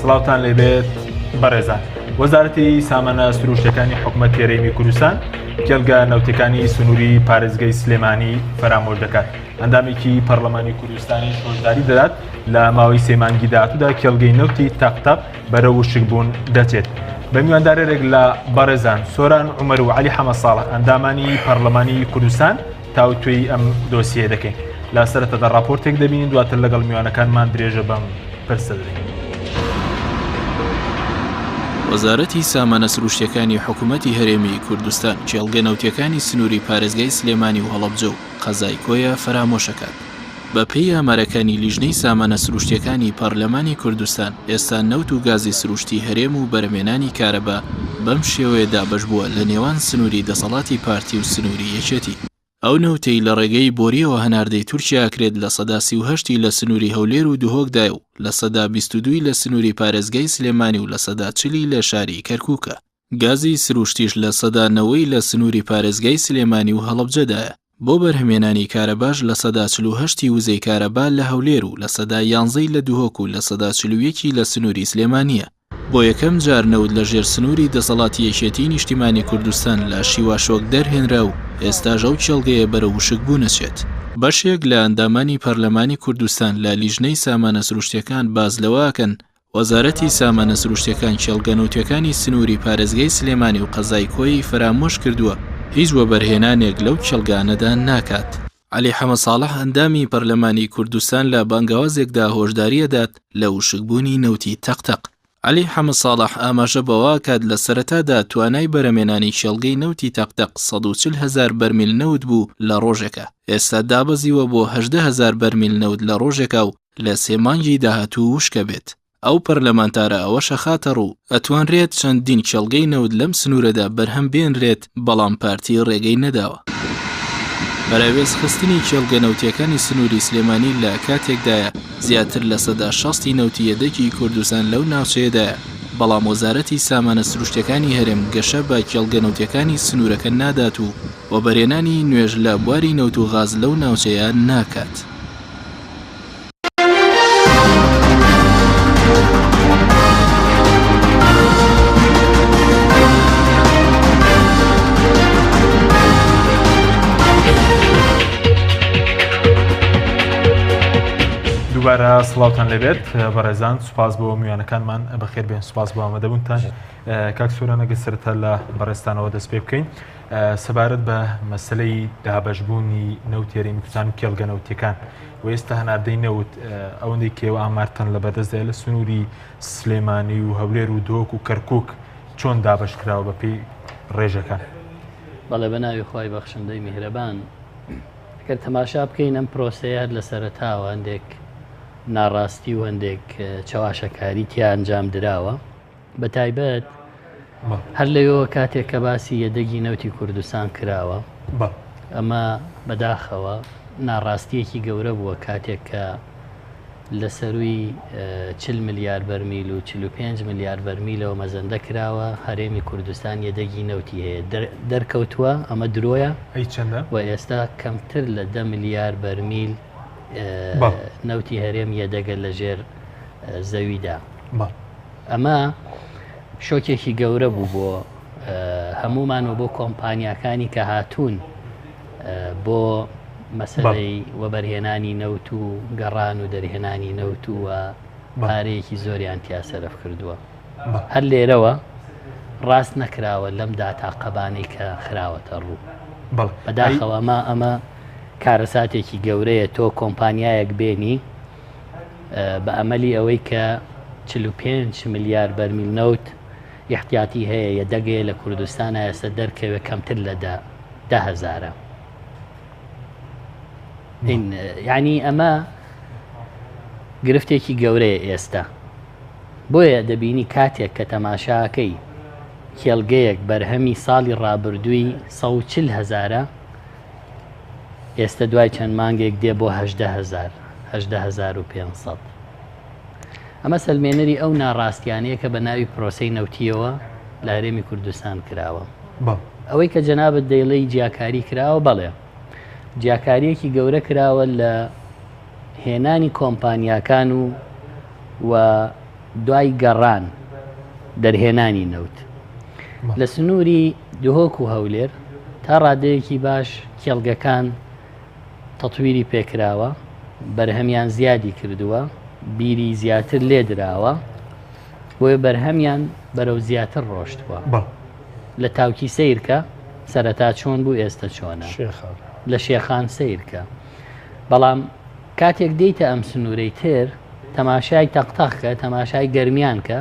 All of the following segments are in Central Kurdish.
سڵاوتان لێبێت بەڕێزان. وەزارەتی سامانە سروشتەکانی حکوومەت هێرێمی کوردستان کێڵگە نەوتەکانی سنووری پارێزگای سلێمانی فەرامۆش دەکات. ئەندامێکی پەرلەمانی کوردستانی شۆژداری دەدات لە ماوەی سێ مانگی داهاتوودا کێڵگەی نەوتی تەقتەق بەرەو وشکبوون دەچێت. بە میواندارێک لە بەڕێزان سۆران عومەر و عەلی حەمەد ساڵح ئەندامانی پەرلەمانی کوردستان تاوتوێی ئەم دۆسیە دەکەین. لە سەرەتادا راپۆرتێک دەبینین، دواتر لەگەڵ میوانەکانمان درێژە بەم پرسە دەدەین. وەزارەتی سامانە سروشتیەکانی حکوومەتی هەرێمی کوردستان کێڵگە نەوتیەکانی سنووری پارێزگای سلێمانی و هەڵەبجە و قەزای کۆیە فەرامۆشەکات. بە پێی ئامارەکانی لیژنەی سامانە سروشتیەکانی پەرلەمانی کوردستان، ئێستا نەوت و گازی سروشتی هەرێم و بەرهەمێنانی کارەبا بەم شێوەیە دابەش بووە لە نێوان سنووری دەسەڵاتی پارتی و سنووری یەکێتی. ئەو نەوتەی لە ڕێگەی بۆریەوە هەناردەی تورکیا کرێت لە سەدا 38 لە سنووری هەولێر و دوهۆکدایە و لە سەدا 22 لە سنووری پارێزگای سلێمانی و لە سەدا 40 لە شاری کەرکووکە. گازی سروشتیش لە سەدا 90 لە سنووری پارێزگای سلێمانی و هەڵەبجەدایە. بۆ بەرهەمێنانی کارەباش لە سەدا 48 وزەی کارەبا لە هەولێر و لە سەدا 11 لە دوهۆک و لە سەدا 41 لە سنووری سلێمانیە. بۆ یەکەم جار نەوت لە ژێر سنووری دەسەڵاتی یەکێتی نیشتیمانی کوردستان لە شیواشۆک دەرهێنرا و ئێستاژە و کێڵگەیە بەرە وشک بوو نەچێت. بەشێک لە ئەندامانی پەرلەمانی کوردستان لە لیژنەی سامانە سروشتیەکان باز لەوەکەن وەزارەتی سامانە سروشتیەکان کێڵگە نەوتیەکانی سنووری پارێزگای سلێمانی و قەزای کۆی فرامۆش کردووە، هیچ وەبەرهێنانێک لەو کێڵگانەدا ناکات. عەلی حەمەد ساڵح ئەندامی پەرلەمانی کوردستان لە بانگاوازێکدا هۆشداریەدات لە وشکبوونی نەوتی تەقتەق. عەلی حەمەد ساڵح ئاماژە بەوە کات لە سەرەتادا توانای بەرهەمێنانی کێڵگەی نەوتی تەقتەق 140,000 بەرمیل نەوت بوو لە ڕۆژێکە. ئێستا دابەزیوە بۆ 18,000 بەرمیل نەوت لە ڕۆژێکە و لە سێ مانگی داهاتوو وشکە بێت. ئەو پەرلەمانتارە ئەوەشە خاتە ڕوو ئەتوانرێت چەندین کێڵگەی نەوت لەم سنوورەدا بەرهەم بێنرێت، بەڵام پارتی ڕێگەی نەداوە. بەراوێز خستنی کێڵگە نەوتیەکانی سنووری سلێمانی لە کاتێکدایە زیاتر لە سەدا 60 نەوتی یەدەکی کوردستان لەو ناوچەیەدایە، بەڵام وەزارەتی سامانە سروشتیەکانی هەرێم گەشە بە کێڵگە نەوتیەکانی سنوورەکە نادات و وەبەرهێنانی نوێژ لە بواری نەوت و غاز لەو ناوچەیە ناکات. دووبارە سڵاوتان لەبێت بەڕێزان، سوپاس بۆ میوانەکانمان بەخێر بێن، سوپاس بۆ ئامادەبوونتان. کاک سۆران ئەگەر سەرەتا لە بەڕێستانەوە دەست پێ بکەین سەبارەت بە مەسەلەی دابەشبوونی نەوتی هەرێمی کوردستان و کێڵگە نەوتیەکان و ئێستا هەناردەی نەوت ئەوەندەی کێوە ئامارتان لە بەردەستدایە لە سنووری سلێمانی و هەولێر و دۆک و کەرکووک چۆن دابەش کراوە بە پێی ڕێژەکان؟ بەڵێ بە ناوی خوای بەخشندەی میهرەبان، ئەگەر تەماشا بکەین ئەم پرۆسەیە لە سەرەتاوە هەندێک ناڕاستی و هەندێک چاواشەکاری تیا ئەنجام دراوە، بە تایبەت هەر لەوەوە کاتێک کە باسی یەدەگی نەوتی کوردستان کراوە، ئەمە بەداخەوە ناڕاستیەکی گەورە بووە کاتێک کە لە سەروی 40 ملیار بەرمیل و 45 ملیار بەرمیلەوە مەزەندە کراوە هەرێمی کوردستان یەدەگی نەوتی هەیە دەرکەوتووە، ئەمە درۆیە و ئێستا کەمتر لە 10 ملیار بەرمیل نەوتی هەرێم یەدەگە لە ژێر زەویدا. ئەمە شۆکێکی گەورە بوو بۆ هەمومان و بۆ کۆمپانیاکانی کە هاتوون بۆ مەسەلەی وەبەرهێنانی نەوت و گەڕان و دەرهێنانی نەوت و پارەیەکی زۆریان تیا سەرف کردووە. هەر لێرەوە ڕاست نەکراوە لەم داتاقەبانەی کە خراوەتە ڕوو. بەداخەوە ئەمە کارەساتێکی گەورەیە تۆ کۆمپانیایەک بێنی بە ئەمەلی ئەوەی کە 45 ملیار بەرمیل نەوت احتیاتی هەیە یەدەگەیە لە کوردستان ئێستا دەرکەوێت کەمتر لە 10,000. یعنی ئەمە گرفتێکی گەورەیە ئێستا. بۆیە دەبینی کاتێک کە تەماشاکەی کێڵگەیەک بەرهەمی ساڵی ڕابردووی 140,000 ئێستا دوای چەند مانگێک دێ بۆ 18,500. ئەمە سەلمێنەری ئەو ناڕاستیانەیە کە بە ناوی پرۆسەی نەوتیەوە لە هەرێمی کوردستان کراوە. ئەوەی کە جەنابەت دەیڵەی جیاکاری کراوە، بەڵێ جیاکاریەکی گەورە کراوە لە هێنانی کۆمپانیاکان و دوای گەڕان دەرهێنانی نەوت لە سنووری دهۆک و هەولێر تا ڕادەیەکی باش کێڵگەکان تەتویری پێکراوە بەرهەمیان زیادی کردووە بیری زیاتر لێ درراوە بۆیە بەرهەمیان بەرەو زیاتر ڕۆشتووە لە تاوکی سیرکە سەرەتا چۆن بوو ئێستا چۆنە لە شێخان سیرکە بەڵام کاتێک دەیتە ئەم سنوورەی تر تەماشای تەقتەقکە تەماشای گەرمیانکە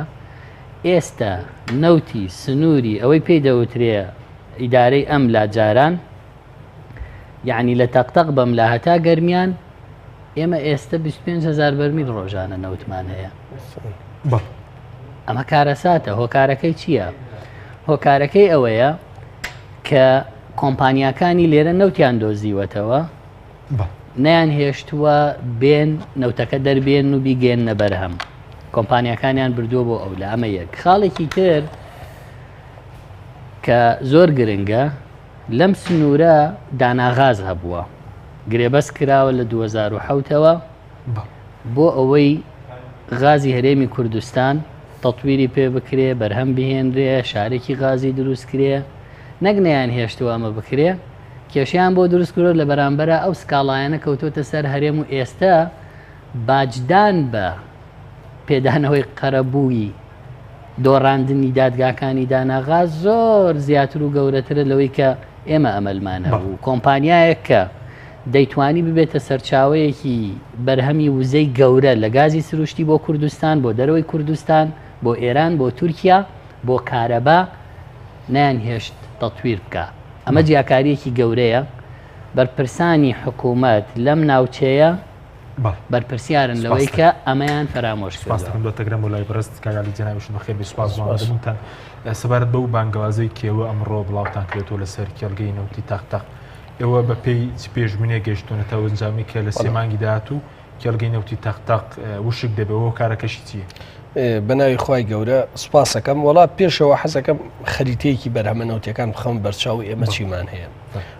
ئێستا نەوتی سنووری ئەوەی پێی دەوترێ ئیدارەی ئەم لاجاران یعنی لە تەقتەق بەم لا هەتا گەرمیان ئێمە ئێستا 25,000 بەرمیل ڕۆژانە نەوتمان هەیە ئەمە کارەساتە هۆکارەکەی چییە؟ هۆکارەکەی ئەوەیە کە کۆمپانیاکانی لێرە نەوتیان دۆزیوەتەوە نەیان هێشتووە بێن نەوتەکە دەربێن و بیگەێنە بەرهەم کۆمپانیاکانیان بردووە بۆ ئەو لە ئەمە یەک خاڵێکی تر کە زۆر گرنگە لەم سنوورە داناغاز هەبووە گرێبەس کراوە لە 2007ەوە بۆ ئەوەی غازی هەرێمی کوردستان تەتویری پێ بکرێ بەرهەم بهێنرێ شارێکی غازی دروست کرێ نەک نەیان هێشتووە ئەمە بکرێ کێشیان بۆ دروست کرۆ لە بەرامبەرە ئەو سکاڵایەنە کەوتۆتە سەر هەرێم و ئێستا باجدان بە پێدانەوەی قەرەبووی دۆڕاندنی دادگاکانی داناغاز زۆر زیاتر و گەورەترە لەوەی کە ئێمە ئەمەلمانە بوو کۆمپانیایەک کە دەیتوانی ببێتە سەرچاوەیەکی بەرهەمی وزەی گەورە لە گازی سروشتی بۆ کوردستان بۆ دەرەوەی کوردستان بۆ ئێران بۆ تورکیا بۆ کارەبا نیان هێشت تەتویر بکە ئەمە جیاکاریەکی گەورەیە بەرپرسانی حکوومەت لەم ناوچەیە بەرپرسیارن لەوەی کە ئەمەیان فەرامۆش کردوتەگرم و لای بەرست کاگالی جەناویشن بەخێر بسپاسمانتان سەبارەت بەو بانگوازەی کێوە ئەمڕۆ بڵاوتان کرێتەوە لەسەر کێڵگەی نەوتی تەختەق ئێوە بە پێی پێشبینێ گەشتونەتە وەنجامی کە لە 3 مانگی داهات و کێڵگەی نەوتی تەختەق وشک دەبێەوە کارەکەشی چییە؟ بەناوی خوای گەورە سوپاسەکەم وڵات پێشەوە حەزەکەم خەریتەیەکی بەرهەمە نەوتەکان بخەم بەرچاوی ئێمە چیمان هەیە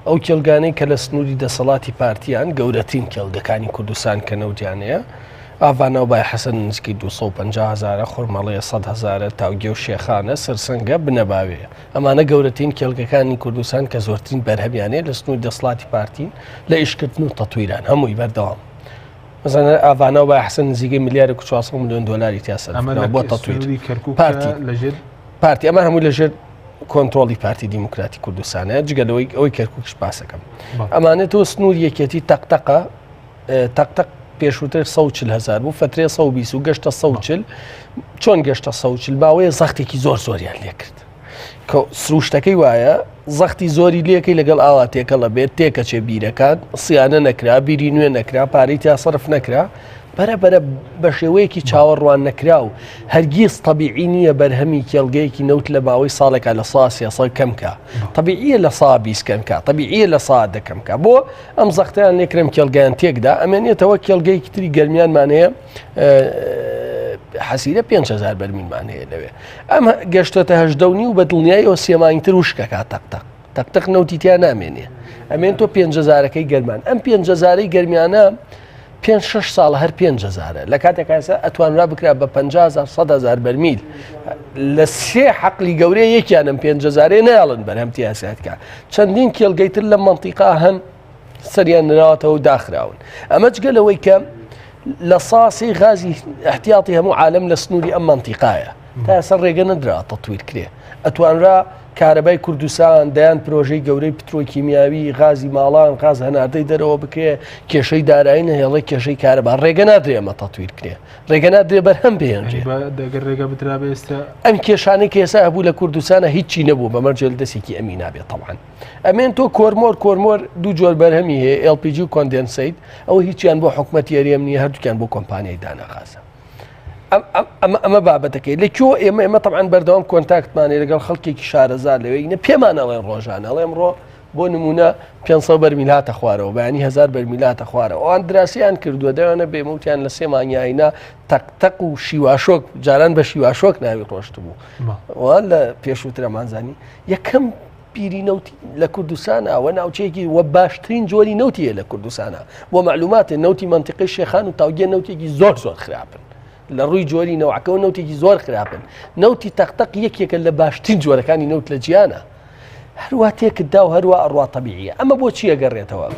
ئەو کێڵگانەی کە لە سنووری دەسەڵاتی پارتیان گەورەترین کێڵگەکانی کوردستان کە نەوتیانەیە ئاڤانەوە بای حەسەن نزیکی 250,000 خۆرمەڵەیە 100,000 تاوگێ و شێخانە سەرسەنگە بنەباوەیە ئەمانە گەورەترین کێڵگەکانی کوردستان کە زۆرترین بەرهەمیانەیە لە سنووری دەسەڵاتی پارتین لە ئیشکردن و تەتویران هەمووی بەردەوام مثلا ئاڤانەوە بای حەسەن نزیکەی ملیارد و 400 میلیۆن دۆلاری تیاسە بۆ تەتویر پارتی ئەمە هەمووی لەژێر کۆنتترۆلی پارتی دیموکراتی کوردستانە جگەلەوەی ئەوەی کەرکووکش پاسەکەم ئەمانێتەوە سنوور یەکێتی تەقتەقە تەقتەق پێشووتر 140,000 بوو فترێ 120 و گەشتە 140 چۆن گەشتە 140 باوەیە زەختێکی زۆریان لێ کرد کە سروشتەکەی وایە زەختی زۆری لێکەی لەگەڵ ئاواتێکە لە بێت تێکەچێ بیرەکان سیانە نەکرا بیری نوێ نەکرا پارەی تا سەرف نەکرا بەرەبەرە بە شێوەیەکی چاوەڕوان نەکرا و هەرگیز تەبیعی نییە بەرهەمی کێڵگەیەکی نەوت لە باوەی ساڵێکا لە ساسیاسە کەمکە تەبیعیە لە سا 20 کەمکە تەبیعیە لە سا دەکەمکە بۆ ئەم زەختیان لێکرم کێڵگەیان تێکدا ئەمێنێتەوە کێڵگەیەکی تری گەرمیانمانەیە حەسیرە 5,000 بەرمیلمان هەیە لەوێ ئەم گەشتۆتە 8 و بە دڵنیایەوە سێمانگتر وشکەکە تەقتەق نەوتیتیان نامێنێ ئەمێن تۆ 5,000ەکەی گەرمان ئەم 5,000ی گەرمیانە 5-6 ساڵ هەر 5,000 لە کاتێکاسە ئەتوانرا بکرا بە 50,000 بەرمیل لە سێ حەقلی گەورەیە یەکیانم 5,000 نەیاڵن بەرهەم تیاسەتکە چەندین کێڵگەیتر لە مەنتیقا هەن سەریان نراوەتەوە و داخراون ئەمە جگەلەوەی کە لە ساسی غازی احتیاطی هەموو عالم لە سنووری ئەم مەنتیقایە تا ئێستا ڕێگە نەدرا تەتویر کرێ ئەتوانرا کارەبای کوردستان دەیان پرۆژەی گەورەی پترۆکیمیاوی غازی ماڵان غاز هەناردەی دەرەوە بکرێ کێشەی دارایی نەهێڵی کێشەی کارەبا ڕێگە نادرێ ئەمە تەتویر کرێ ڕێگە نادرێ بەرهەم بهێنرێ ئەم کێشانەی کە ئێستا هەبوو لە کوردستانە هیچی نەبوو بەمەرجێل دەستێکی ئەمی نابێت تەڵعاً ئەمێن تۆ کۆرمۆر دوو جۆر بەرهەمی هەیە LPG و کۆندێنسەیت ئەوە هیچیان بۆ حکومەتی هەرێم نییە هەردووکیان بۆ کۆمپانیای داناغازە ئەمە بابەتەکەی لەکوێ ئێمە طبعاً بەردەوام کۆنتاکتمانێ لەگەڵ خەڵکێکی شارەزار لەوەی پێمان ئەڵێن ڕۆژانە ئەڵێم ڕۆ بۆ نمونە 500 بەرمیل هاتە خوارەوە بەیانی 1000 بەرمیل هاتە خوارەوە ئەوان دراسییان کردووە دەوێنە بێمەوتیان لە 3 مانگیاینا تەقتەق و شیواشۆک جاران بە شیواشۆک ناوی ڕۆشت بوو وان لە پێشووترەمانزانی یەکەم پیری نەوتی لە کوردستانە ئەوە ناوچەیەکی وە باشترین جۆری نەوتیە لە کوردستانە بۆ معلوماتێ نەوتی منتیقی شێخان و تاوگێ نەوتێکی زۆر خراپن لە ڕووی جۆری نەوەکە و نەوتێکی زۆر خراپن نەوتی تەقتەق یەکێکە لە باشترین جۆرەکانی نەوت لە جیانە هەروە تێکتدا و هەروە ئەڕوا تەبیعیە ئەمە بۆچی ئەگەڕێتەوە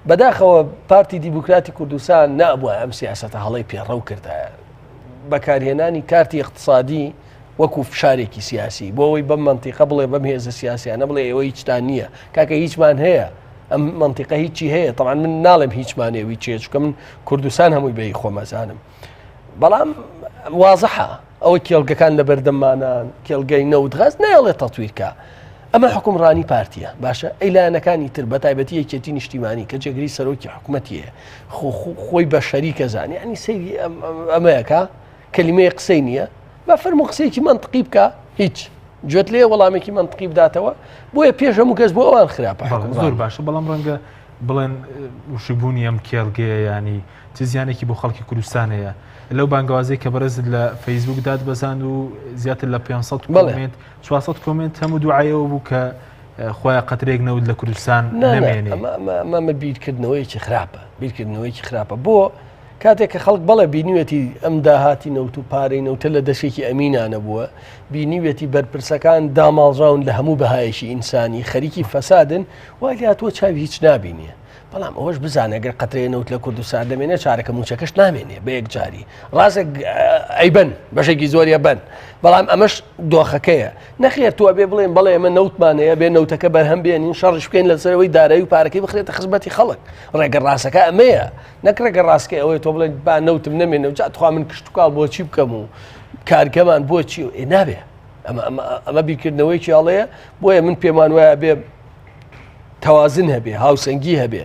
بەداخەوە پارتی دیموکراتی کوردستان نابووە ئەم سیاسەتە هەڵی پێڕەو کردایە بەکارهێنانی کارتی اقتصادی وەکو فشارێکی سیاسی بۆ ئەوەی بەم منتیقە بڵێ بەم هێزە سیاسیانە بڵێ ئەوە هیچتان نییە کاکە هیچمان هەیە ئەم منتیقە هیچی هەیە طبعاً من ناڵێم هیچمانێوی چێ چکە من کوردستان هەمووی بەی خۆمەزانم بەڵام وازەحە ئەوە کێڵگەکان لە بەردەمانان کێڵگەی نەوت غاز نایڵێت تەطویرکە ئەمە حکومڕانی پارتیە باشە ئەیلایەنەکانی تر بە تایبەتی یەکێتی نیشتیمانی کە جێگری سەرۆکی حکوومەتیە خۆی بە شەریکە زانانی ئەنی سەیری ئەمەیەکە کەلیمەیە قسەی نییە با فەرموو قسەیەکی منطقی بکە هیچ گوێت لێ وەڵامێکی منطقی بداتەوە بۆیە پێش هەموو کەس بۆ ئەوان خراپە زۆر باشە بەڵام ڕەنگە بڵێن وشبوونی ئەم کێڵگەیە ینی چ زیانێکی بۆ خەڵکی کوردستانەیە لەو بانگوازەی کە بەرزت لە فەیسبوک داد بەزان و زیاتر لە 500 کۆمنت 400 کۆمنت هەموو دوعایەوە بوو کە خۆیان قەترێک نەوت لە کوردستان نامێنێ ئەمە بیرکردنەوەیکی خراپە بیرکردنەوەیکی خراپە بۆ کاتێک کە خەڵک بەڵێ بینیوێتی ئەم داهاتی نەوت و پارەی نەوتە لە دەشێکی ئەمینانە بووە بینیوێتی بەرپرسەکان داماڵژاون لە هەموو بەهایشی ئینسانی خەریکی فەسادن وای لە هاتووە چاوی هیچ نابینیە بەڵام ئەوەش بزانە ئەگەر قەترەیە نەوت لە کوردستان دەمێنێت چارەکە موچەکەش نامێنێ بە یەک جاری ڕاستێک ئەیبەن بەشێکی زۆریە بن بەڵام ئەمەش دۆخەکەیە نەخێر توە بێ بڵێن بەڵێ ئەمە نەوتمانەیە بێ نەوتەکە بەرهەم بێنین شەڕش بکەین لەسەرەوەی دارایی و پارەکەی بخرێتە خزمەتی خەڵک ڕێگە ڕاستەکە ئەمەیە نەکرێگە ڕاستکە ئەوەی تۆ بڵێن با نەوتم نەمێنە و جاتخوا من کشتتوکاو بۆچی بکەم و کارگەمان بۆچی و نابێ ئەمە بیرکردنەوەی کیاڵەیە بۆیە من پێمان وایە بێ تەوازن هەبێ هاوسەنگی هەبێ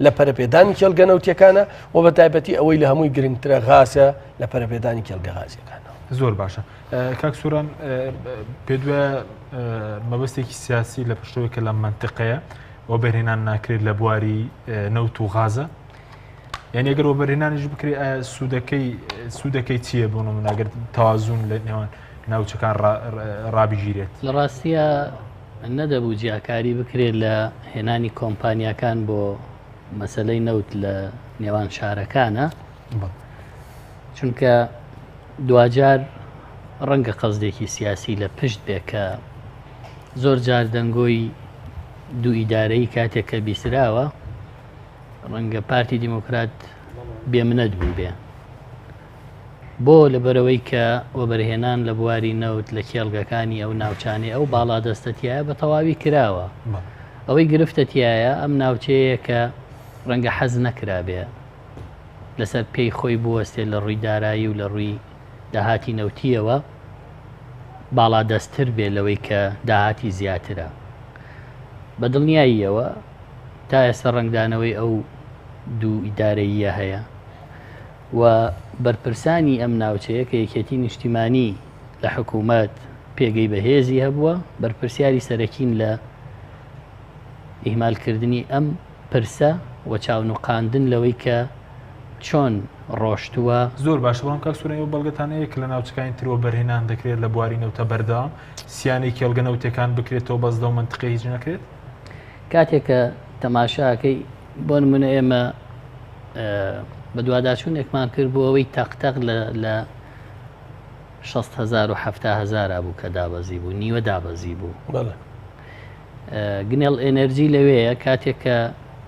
لە پەرەپێدانی کێڵگە نەوتیەکانە و بە تایبەتی ئەوەی لە هەمووی گرنگترە غاسە لە پەرەپێدانی کێڵگە غازیەکانە زۆر باشە کاک سووران پێ دوایە مەبەستێکی سیاسی لە پشتەوەی کە لە منتیقەیە ئەو بەرهێنان ناکرێت لە بواری نەوت و غازە یعنی ئەگەر ئەو بەرهێنانیش بکرێت سوودەکەی چییە بۆ من ئەگەر تەوازون لە نێوان ناوچەکان ڕابیژیرێت لە ڕاستیە نەدەبوو جیاکاری بکرێت لە هێنانی کۆمپانیەکان بۆ مەسلەی نەوت لە نێوان شارەکانە چونکە دوجار ڕەنگە قەزدێکی سیاسی لە پشت بێ کە زۆر جار دەنگۆی دوو ئیدارەی کاتێک کە بیسراوە ڕەنگە پارتی دیموکرات بێمنەت بوو بێ بۆ لەبەرەوەی کە وەبەرهێنان لە بواری نەوت لە کێڵگەکانی ئەو ناوچانی ئەو باڵا دەستەتیایە بە تەواوی کراوە ئەوەی گرفتەتیایە ئەم ناوچەیە کە ڕەنگە حەز نەکرابێ لەسەر پێی خۆی بوەستێ لە ڕووی دارایی و لە ڕووی داهاتی نەوتیەوە باڵا دەستتر بێ لەوەی کە داهاتی زیاترە بە دڵنیاییەوە تا ئێستا ڕنگدانەوەی ئەو دوو ئیدارەیە هەیە و بەرپرسانی ئەم ناوچەیە کە یەکێتی نیشتیمانی لە حکوومەت پێگەی بەهێزی هەبووە بەرپرسیاری سەرەکین لە ئیهمالکردنی ئەم پرسە و چاونوقاندن لەوەی کە چۆن ڕۆشتووە زۆر باش بڵام کاک سوورەن و بەڵگەتانەیە کە لە ناوچەکانی ترەوە بەرهێنان دەکرێت لە بواری نەوتە بەردەوام سیانەی کێڵگە نەوتەکان بکرێتەوە بەزدە و منتیقە هیچ نەکرێت کاتێک کە تەماشاکەی بۆ نمونە ئێمە بە دوواداچوونێکمان کرد بۆ ئەوەی تەقتەق لە 6,000 و 7,000 بوو کە دابەزی بوو نیوە دابەزی بوو گنێڵ ئێنەرژی لەوەیە کاتێک کە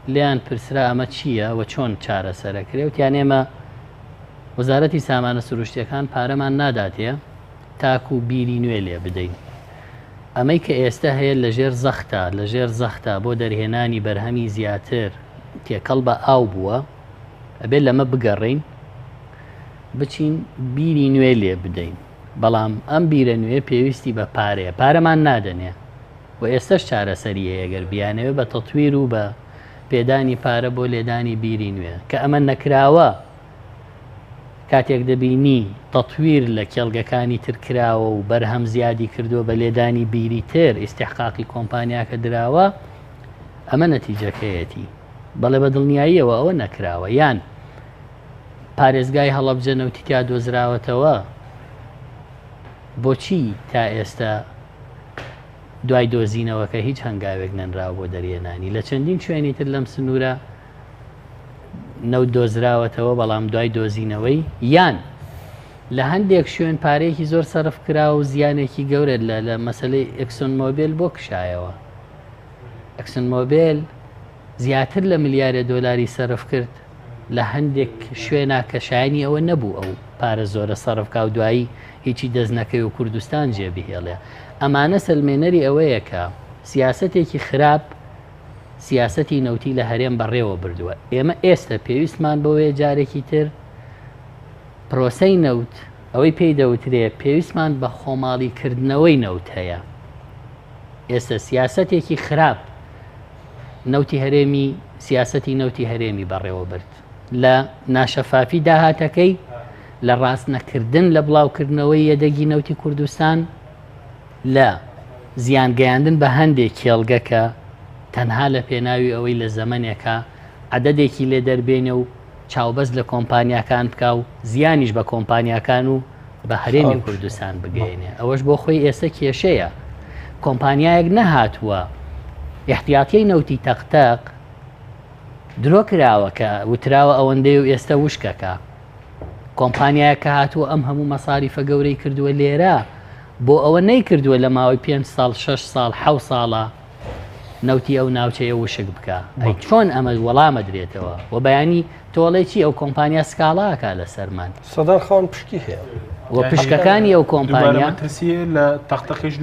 لیان پرسرا ئەمە چییە و چۆن چارەسەرەکرێ وتیان ئێمە وەزارەتی سامانە سروشتیەکان پارەمان ناداتێ تاکو و بیری نوێ لێ بدەین ئەمەی کە ئێستا هەیە لە ژێر زەختە بۆ دەرهێنانی بەرهەمی زیاتر تێکەڵ بە ئاو بووە ئەبێت لەمە بگەڕین بچین بیری نوێ لێ بدەین بەڵام ئەم بیرە نوێ پێویستی بە پارەیە پارەمان نادەنێ و ئێستش چارەسەری هەیەگەر بیانەوێ بە تەتویر و بە پێدانی پارە بۆ لێدانی بیری نوێ کە ئەمە نەکراوە کاتێک دەبینی تەتویر لە کێڵگەکانی ترکراوە و بەرهەم زیادی کردووە بە لێدانی بیری تر ئیستحقاقی کۆمپانیاکە دراوە ئەمە نەتیجەکەیەتی بەڵێ بە دڵنیاییەوە ئەوە نەکراوە یان پارێزگای هەڵەبجە نەوتیتیا دۆزراوەتەوە بۆچی تا ئێستا دوای دۆزینەوەکە هیچ هەنگاوێک نەنراوە بۆ دەرهێنانی لە چەندین شوێنی تر لەم سنوورە نەوت دۆزراوەتەوە بەڵام دوای دۆزینەوەی یان لە هەندێک شوێن پارەیەکی زۆر سەرف کرا و زیانێکی گەورە لە مەسلەی ئەکسۆن مۆبیل بۆ کشایەوە. ئەکسۆن مۆبیل زیاتر لە ملیارە دۆلاری سەرف کرد لە هەندێک شوێنە کە شایانی ئەوە نەبوو ئەو پارە زۆرە سەرفکە و دوایی هیچی دەستنەکەی و کوردستان جێبهێڵێ. ئەمانە سلمێنەری ئەوەیە کە سیاسەتێکی خراپ سیاسەتی نەوتی لە هەرێم بەڕێوە بردووە. ئێمە ئێستا پێویستمان بەوەیە جارێکی تر پرۆسەی نەوت ئەوەی پێی دەوترێ پێویستمان بە خۆماڵیکردنەوەی نەوت هەیە. ئێستا سیاسەتێکی خراپ نەوتی هەرێمی سیاسەتی نەوتی هەرێمی بەڕێوە برد لە ناشەفافی داهاتەکەی لە ڕاست نەکردن لە بڵاوکردنەوەی یەدەگی نەوتی کوردستان لە زیانگەیاندن بە هەندێک کێڵگەکە تەنها لە پێناوی ئەوەی لە زەمانێکە عەدەدێکی لێ دەربێنێ و چاوبەست لە کۆمپانیاکان بکە و زیانیش بە کۆمپانیاکان و بە هەرێمی کوردستان بگەێنێ. ئەوەش بۆ خۆی ئێستا کێشەیە. کۆمپانیایەک نەهاتووە احتیاطیەی نەوتی تەقتەق درۆ کراوە کە وتراوە ئەوەندەی و ئێستا وشکەکە. کۆمپانیایە کە هاتووە ئەم هەموو مەساریفە گەورەی کردووە لێرە بۆ ئەوە نەیکردووە لە ماوەی 5 ساڵ 6 ساڵ 7 ساڵە نەوتی ئەو ناوچەیە وشک بکە. ئەی چۆن ئەمە وەڵامە درێتەوە و بەیانی تۆڵێکی ئەو کۆمپانیا سکاڵاکە لە سەرمان سەدان خاوەن پشکی هەیە و پشکەکانی ئەو کۆمپانیا لە تەختەقیش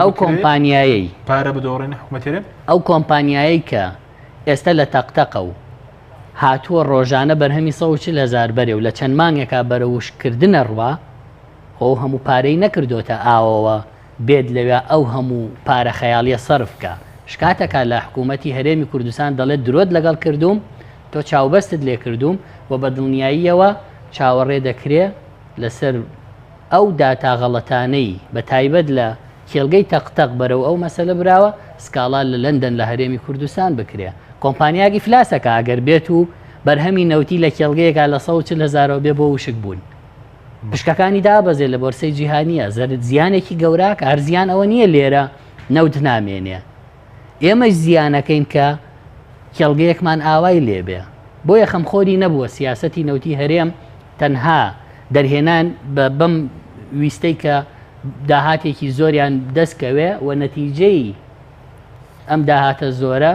ئەو کۆمپانیایی پارە بدۆڕێن حکوومەتێرە ئەو کۆمپانیایی کە ئێستا لە تەقتەقە و هاتووە ڕۆژانە بەرهەمی 140,000 بەرێ و لە چەند مانگێکا بەرە وشکردنە ڕوا خۆ هەموو پارەی نەکردوتە ئاوەوە بێت لەوێ ئەو هەموو پارە خەیاڵیە سەرفکە. شکاتەکە لە حکوومەتی هەرێمی کوردستان دەڵێت درۆت لەگەڵ کردوم تۆ چاوبەستت لێ کردوم و بە دڵنیاییەوە چاوەڕێ دەکرێ لەسەر ئەو داتاغەڵەتانەی بە تایبەت لە کێڵگەی تەقتەق بەرەو ئەو مەسەلە براوە سکاڵا لە لەندەن لە هەرێمی کوردستان بکرێ. کۆمپانیاگی فلاسەکە ئەگەر بێت و بەرهەمی نەوتی لە کێڵگەیەکە لە 140,000 بێ بۆ وشک بوون. پشکەکانی دابەزێ لە بۆرسەی جیهانیە زەرد زیانێکی گەوراکە هەرزیان ئەوە نییە لێرە نەوت نامێنێ. ئێمەش زیانەکەین کە کێڵگەیەکمان ئاوای لێبێ. بۆیە خەمخۆری نەبووە سیاسەتی نەوتی هەرێم تەنها دەرهێنان بە بەم ویستەی کە داهاتێکی زۆریان دەستکەوێ و نەتیجەی ئەم داهاتە زۆرە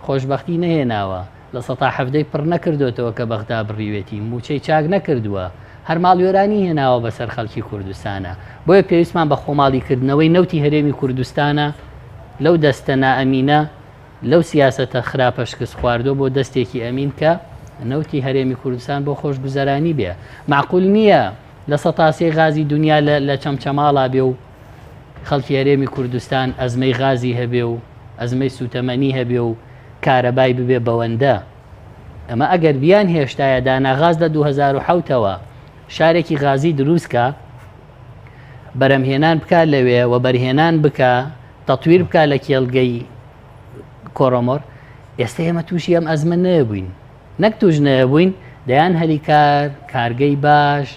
خۆشببختی نەهێناوە لە 1970 پڕ نەکردوێتەوە کە بەغدا بڕیوێتی موچەی چاک نەکردووە هەر ماڵوێرانی هێناوە بەسەر خەڵکی کوردستانە. بۆیە پێویستمان بە خۆماڵیکردنەوەی نەوتی هەرێمی کوردستانە لەو دەستە نائەمینە لەو سیاسەتە خراپە شکست خواردۆ بۆ دەستێکی ئەمین کە نەوتی هەرێمی کوردستان بۆ خۆشگوزەرانی بێ. معقول نییە لە سەتاسی غازی دنیا لە چەمچەماڵا بێ و خەڵکی هەرێمی کوردستان ئەزمەی غازی هەبێ و ئەزمەی سوتەمەنی هەبێ و کارەبای ببێ بەوەندە. ئەمە ئەگەر بیان هێشتایە داناغاز لە 2007ەوە شارێکی غازی دروستکە بەرەمهێنان بکات لەوێ و بەرهێنان بکە تەطویر بکە لە کێڵگەی کۆڕۆمۆر. ئێستا ئێمە تووشی ئەم ئەزمە نەبووین نەک توش نەبووین دەیان هەلیکار کارگەی باش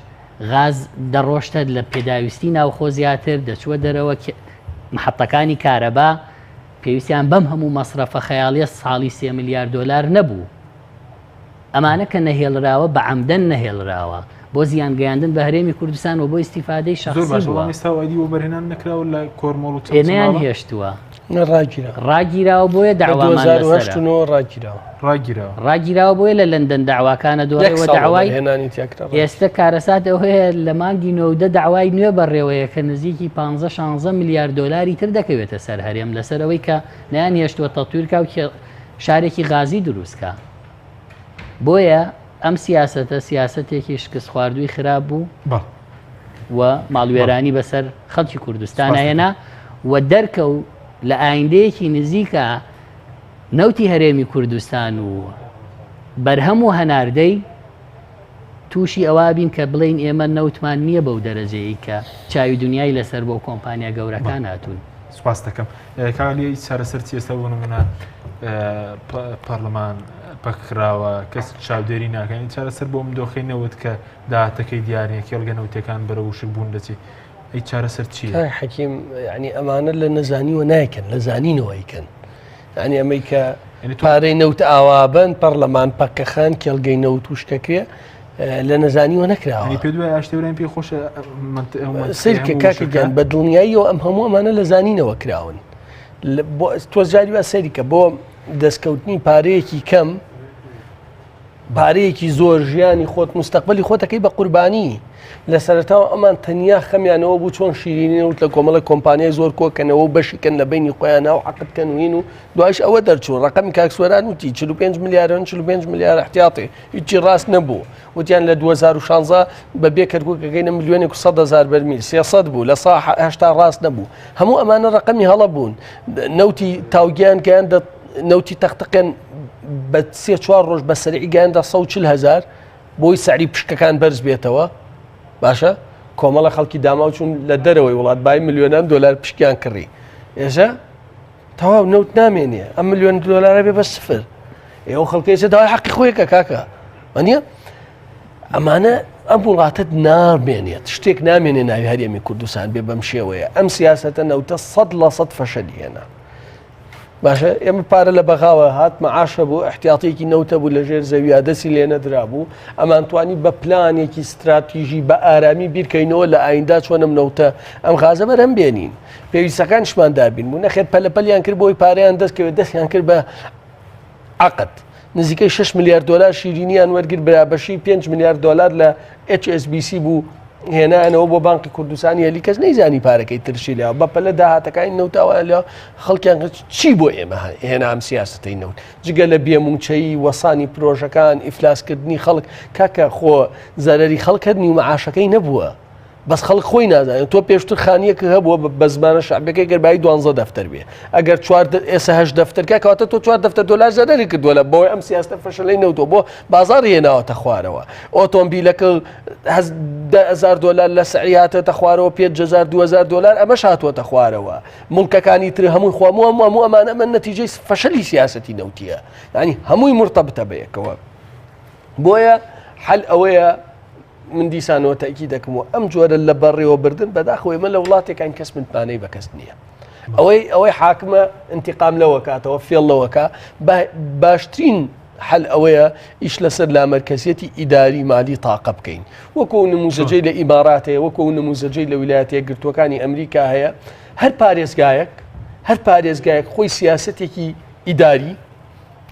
غاز دەڕۆشتە لە پێداویستی ناوخۆ زیاتر دەچووە دەرەوە محەتەکانی کارەبا پێویستیان بەم هەموو مەسرەفە خەیاڵیە ساڵی 3 میلیارد دۆلار نەبوو. ئەمانە کە نەهێڵراوە بە عەمدەن نەهێڵراوە بۆ زیانگەیاندن بە هەرێمی کوردستان و بۆ ئیسیفادەی شخصی بووە. بەرهێنان نەکراوە لە کۆرمۆڵ و ئێنەیان هێشتووە ڕاگیراوە بۆیە ڕاگیراوە بۆیە لە لەندەن داواکانە دۆڕێەوە داوای ئێستا کارەسات ئەوەیە لە مانگی 90 داوای نوێ بەڕێوەیە کە نزیکی 15-16 میلیارد دۆلاری تر دەکەوێتە سەر هەرێم لەسەرەوەی کە نیان هێشتووە تەطویرکە و شارێکی غازی دروستکە. بۆیە ئەم سیاسەتە سیاسەتێکی شکست خواردووی خراپ بوو و ماڵوێرانی بەسەر خەڵکی کوردستان هێنا و دەرکە و لە ئایندەیەکی نزیکە نەوتی هەرێمی کوردستان و بەرهەم و هەناردەی تووشی ئەوە بین کە بڵین ئێمە نەوتمان نییە بەو دەرەجەیە کە چاوی دنیای لەسەر بۆ کۆمپانیا گەورەکان هاتوون. سوپاس دەکەم. کالی چارەسەر چێستا بوون منە پەرلەمان پەکراوە کەس چاودێری ناکەین چارەسەر بۆ دۆخینەوت کە داهاتەکەی دیارە کێڵگە نەوتەکان بەرە وشک بوون دەچی ئەی چارەسەر چیە؟ حەکیم ینی ئەمانە لە نەزانیوە نایکەن لە زانینەوەیکەن ینی ئەمەی کە پارەی نەوت ئاوابن پەرلەمان پەکەخان کێڵگەی نەوت وشکەکرێ لە نەزانیوە نەکراوە پێ دوای ئاشتێوران پێ خۆش سیرکە کاکەگیان بە دڵنیاییەوە ئەم هەموو ئەمانە لە زانینەوە کراون تۆزاری وا سەریکە بۆ دەستکەوتنی پارەیەکی کەم پارەیەکی زۆر ژیانی خۆت مستەقبلی خۆتەکەی بە قوربانی لە سەرەتاوە ئەمان تەنیا خەمیانەوە بوو چۆن شیرینەوت لە کۆمەڵە کۆمپانیای زۆر کۆکەنەوە و بەشیکەن لە بینی خۆیانە و عقدکەن وین و دوایش ئەوە دەرچوو ڕقەمی کاکسوەران وتی 45 میلیارن 45 میلیار احتیاطی هیچی ڕاست نەبوو وتیان لە 2016 بەبێ کەرکووکەکەینە ملیۆنێک 100,000 بەرمیل 300 بوو لە سا هێشتا ڕاست نەبوو هەموو ئەمانە ڕقەمی هەڵە بوون نەوتی تاوگیان گەیاندە نەوتی تەختەکەن بە 3-4 ڕۆژ بە سەرعی گەیاندە 140,000 بۆی سعری پشکەکان بەرز بێتەوە باشە کۆمەڵە خەڵکی داماو چوون لە دەرەوەی وڵات بای ملیۆنان دلار پشکیان کڕی ئێژە تەواو نەوت نامێنێ ئەم ملیۆن دلارە بێ بە سفر ئێوە خەڵکیێسە داوای حەقی خۆیەکە کاکە وانە ئەمانە ئەم وڵاتت نامێنێت شتێک نامێنێ ناوی هەرێمی کوردستان بێ بەم شێوەیە ئەم سیاسەتە نەوتە 100% فەشەلیێنە باشە ئێمە پارە لە بەغاوە هات مەعاشە بوو احتیاطێکی نەوتە بوو لە ژێر زەویە دەسی لێنە درابوو ئەمان توانی بە پلانێکی استراتیژی بە ئارامی بیرکەینەوە لە ئایندا چۆنم نەوتە ئەم غازە بەرەم بێنین پێویستەکانشمان دابین بوو نەخێت پەلەپەلیان کرد بۆی پارەیان دەستکەوێت دەستیان کرد بە عقد نزیکەی 6 میلیارد دلار شیرینیان وەرگرت برابەشی 5 میلیارد دلار لە HSBC بوو هێنانەوە بۆ بانقی کوردستانی هەلی کەس نەیزانی پارەکەی ترشی لەوە بە پەلە داهاتەکانی نەوتاوە لە خەڵکیان چی بۆ ئێمە هێنا ئەم سیاسەتەی نەوت جگە لە بێمونچەی وەسانی پرۆژەکان ئیفلاسکردنی خەڵک کاکە خۆ زەرەری خەڵکردنی و مەعاشەکەی نەبووە بەس خەڵک خۆی نازانێت تۆ پێشتر خانیەکە هەبووە بە زمانە شعبەکەی گەربایی 12 دەفتەر بێ ئەگەر ئێستا 8 دەفتەرکە کەواتە تۆ 4 دەفتەر دلار زەرەری کردووە لە بۆی ئەم سیاستە فەشەلەی نەوتۆ بۆ بازاڕی هێناوەتە خوارەوە ئۆتۆمبیلەکە 10,000 دلار لە سعی هاتێتە خوارەوە 5,000 2,000 دلار ئەمەش هاتووەتە خوارەوە مڵکەکانی تر هەمووی هەموو ئەمانە ئەمە نەتیجەی فەشەلی سیاسەتی نەوتیە ینی هەمووی مرتەبتە بەیەکەوە بۆیە حل ئەوەیە من دیسانەوە تاکی دەکەمەوە ئەم جۆرە لە بەڕێوە بردن بەداخەوە ئێمە لە وڵاتێکان کەس متمانەی بە کەس نییە ئەوەی حاکمە انتقام لەوە کاتەوە فێڵ لەوەکە باشترین حل ئەوەیە ئیش لەسەر لامەرکەزیەتی ئیداری مالی تاقە بکەین وەکو نموزەجەی لە ئیماراتەیە وەکو نموزەجەی لە ویلایەتە یەکگرتووەکانی ئەمریکا هەیە هەر پارێزگایەک خۆی سیاسەتێکی ئیداری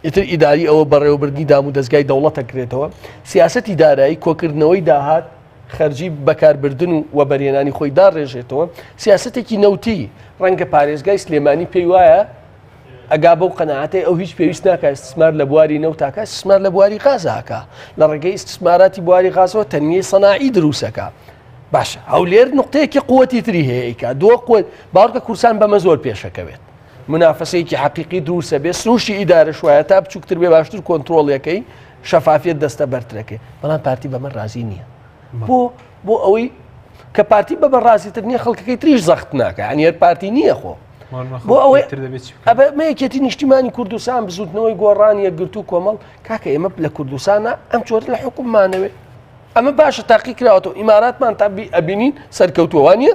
ئیتر ئیداری ئەوە بەڕێوەبردنی دام و دەستگای دەوڵەتە کرێتەوە سیاسەتی دارایی کۆکردنەوەی داهات خەرجی بەکاربردن و وەبەرهێنانی خۆی داڕێژێتەوە سیاسەتێکی نەوتی ڕەنگە پارێزگای سلێمانی پێی وایە ئەگا بەو قەنەعەتەی ئەو هیچ پێویست ناکات استثمار لە بواری نەوتاکە استثمار لە بواری غازاکە لە ڕێگەی استثماراتی بواری غازەوە تەنمیەی سەناعی دروستەکە باشە هەولێر نقطەیەکی قووەتی تری هەیەیکە دووە قوت باوەڕکە کورسان بەمە زۆر پێشەکەوێت منافسەیەکی حەقیقی دروستە بێ سروشی ئیدارەش وایە تا بچووکتر بێ باشتر کۆنتترۆڵیەکەی شەفافیت دەستە بەرترەکەی بەڵام پارتی بەمە ڕازی نییە بۆ ئەوەی کە پارتی بەمە ڕازیتر نییە خەڵکەکەی تریش زەخت ناکە هەنیەر پارتی نییە خۆ بۆ ئەوەی مەیەکێتی نیشتیمانی کوردستان بزوتنەوەی گۆڕانی یەکگرتوو کۆمەڵ کاکە ئێمە لە کوردستانە ئەم چۆر لە حکوممانەوێ ئەمە باشە تاقی کراوەتەوە ئیماراتمان تا ئەبینین سەرکەوتووانە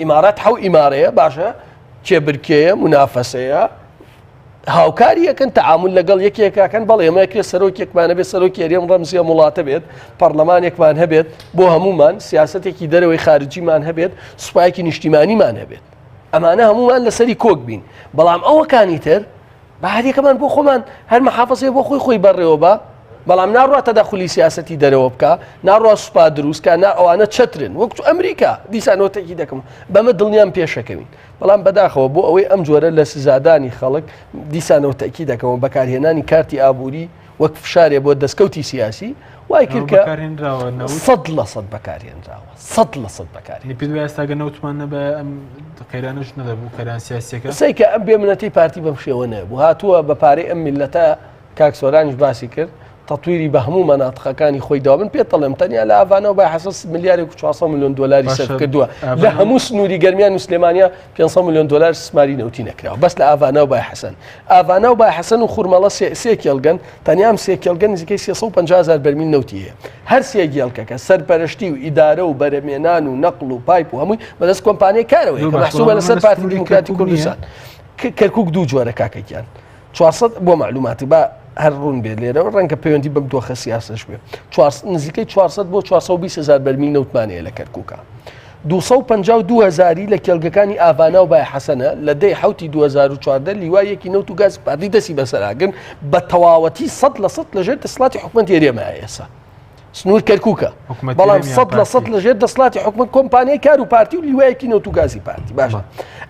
ئیمارات حەو ئیمارەیە باشە کێبرکەیە منافەسەیە هاوکاری یەکەن تەعامل لەگەڵ یەکێکاکەن بەڵێ ئێمەکرێ سەرۆکێکمانە بێت سەرۆکی هەرێم ڕەمزیە وڵاتە بێت پەرلەمانێکمان هەبێت بۆ هەمومان سیاسەتێکی دەرەوەی خارجیمان هەبێت سوپایەکی نیشتیمانیمان هەبێت ئەمانە هەمومان لەسەری کۆک بین بەڵام ئەوەکانی تر بە هەرێکەمان بۆ خۆمان هەر مەحافەزەیە بۆ خۆی بەڕێوە بە بەڵام ناڕوە تەداخلی سیاسەتی دەرەوە بکە ناڕوە سوپا دروستکە ئەوانە چترن وەکو ئەمریکا دیسانەوەتێکی دەکەم بەمە دڵنیان پێشەکەوین بەڵام بەداخەوە بۆ ئەوەی ئەم جۆرە لە سزادانی خەڵک دیسانەوە تەکی دەکەمەوە بەکارهێنانی کارتی ئابووری وەک فشارێ بۆ دەستکەوتی سیاسی وای کرد کە 100% بەکارهێنراوە 100% بەکارهێن پێ ئێستاگە نەوتمان نەبە ئەم قەیرانش نەدەبوو کەران سیاسیەکە سەیکە ئەم بێمنەتی پارتی بەم شێوە نەبوو هاتووە بە پارەی ئەم میلەتە کاکسۆرانیش باسی کرد تەطویری بە هەموو مەناتقەکانی خۆی داوا من پێتەڵێم تەنیا لە ئاڤانەوە با 400 میلیۆن دلاری سەرف کردووە لە هەموو سنووری گەرمیان و سلێمانیا 500 میلیۆن دلار سماری نەوتی نەکراوە بەس لە ئاڤانەوە بای حەسەن ئاڤانە و بای حەسەن و خوورمەڵە سێ کێڵگەن تەنیام سێ کێڵگەن نزیکەی 350,000 بەرمیل نەوتی هەیە هەر سێ گێڵکەکە سەرپەرشتی و ئیدارە و بەرەمێنان و نەقڵ و پایپ و هەمووی بەدەست کۆمپانیای کارەوەی کە مەحسوبە لەسەر پارتی دیموکراتی کوردستان کەرکووک دوو جۆرە کاکەکیان 400 بۆ معلوماتی بە هەر ڕوون بێت لێرەوە ڕەنگە پەیوەندی بەم دۆخە سیاسەش بێ نزیکەی 400 بۆ 420,000 بەرمیل نەوتمانەیە لە کەرکووکە 252,000 لە کێڵگەکانی ئاڤانە و بای حەسەنە لە دەی حوتی 2014 لیوایەکی نەوت و گاز پارتی دەستی بەسەراگرن بە تەواوەتی 100% لەژێر دەسەڵاتی حکومەت هێرێمایە ئێستا سنوور کەرکووکە بەڵام 100% لەژێر دەسەڵاتی حکومەت کۆمپانیای کار و پارتی و لیوایەکی نەوت و گازی پارتی باشە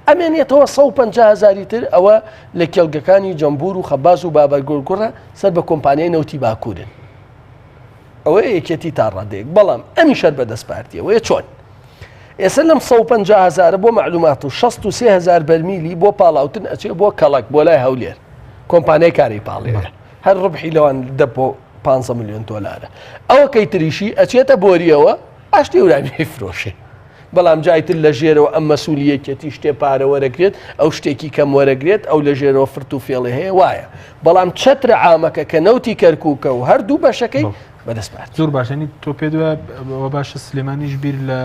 ئەمێنێتەوە 150,000 تر ئەوە لە کێڵگەکانی جەمبور و خەباز و بابەرگۆرگوڕە سەر بە کۆمپانیای نەوتی باکوورن ئەوە یەکێتی تا ڕادەیەک بەڵام ئەمیشەر بەدەست پارتیەوەیە چۆن ئێستا لەم 150,000 بۆ معلومات و 63,000 بەرمیلی بۆ پاڵاوتن ئەچێ بۆ کەڵک بۆ لای هەولێر کۆمپانیای کاری پاڵێرە هەر ڕبحی لەوان دە بۆ 500 میلیۆن دۆلارە ئەوە کەی تریشی ئەچێتە بۆریەوە ئاشتی ورانی فرۆشێ بەڵام جایتر لە ژێرەوە ئەم مەسوولیەکەتی شتێ پارە وەرەگرێت ئەو شتێکی کەم وەرەگرێت ئەو لە ژێرەوە فرت و فێڵی هەیە وایە بەڵام چەترە عامەکە کە نەوتی کەرکووکە و هەردوو بەشەکەی بەدەستپات زۆر باشنی تۆ پێ دووە باشە سلێمانیش بیر لە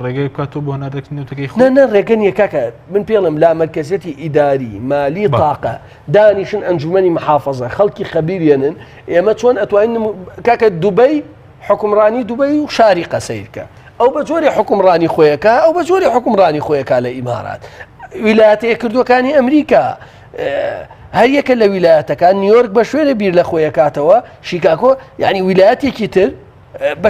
ڕێگەی بکات تۆ بۆ هەناردەکردنەوەی خۆ نە ڕێگەن یەکەکە من پێڵم لا مەرکەزیەتی ئیداری مالی تاقە دانیشن ئەنجومەنی محافەزە خەڵکی خەبیرێنن ئێمە چۆن ئەتوانین کاکە دوبەی حکومڕانی دوبەی و شاری قەسەیرکە ئەو بە جۆری حکومڕانی خۆیەکە ئەو بە جۆری حکومڕانی خۆیەکە لە ئیمارات ویلایەتە یەکردوەکانی ئەمریکا هەر یەکە لە ویلایەتەکان نیویۆرک بە شوێنە بیر لە خۆیەکاتەوە شیکاگۆ یعنی ویلایەتێکی تر بە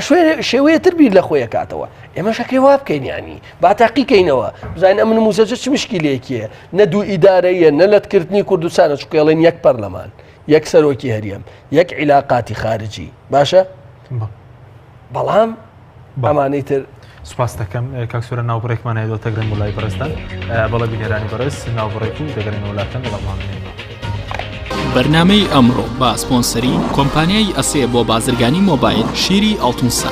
شێوەیە تر بیر لە خۆیەکاتەوە ئێمە شەکەی وا بکەین ینی با تاقیکەینەوە بزانین ئەم نموزەجە چ مشکلێکیە نە دوو ئیدارەیە نە لەتکردنی کوردستانە چکێڵێن یەک پەرلەمان یەک سەرۆکی هەریەم یەک عیلاقاتی خارجی باشە بەڵام ئەمانەی تر سوپاس دەکەم کاکسۆرە ناوبڕێکمان هەیە دۆتەگرن وڵای بەڕێستان بەڵە بینێرانی بەڕێز ناوبڕێک و دەگەڕین وڵاتەن بەڵامانێن بەرنامەی ئەمڕۆ با سپۆنسەری کۆمپانیای ئەسێ بۆ بازرگانی مۆبایل شیری ئەڵتونسا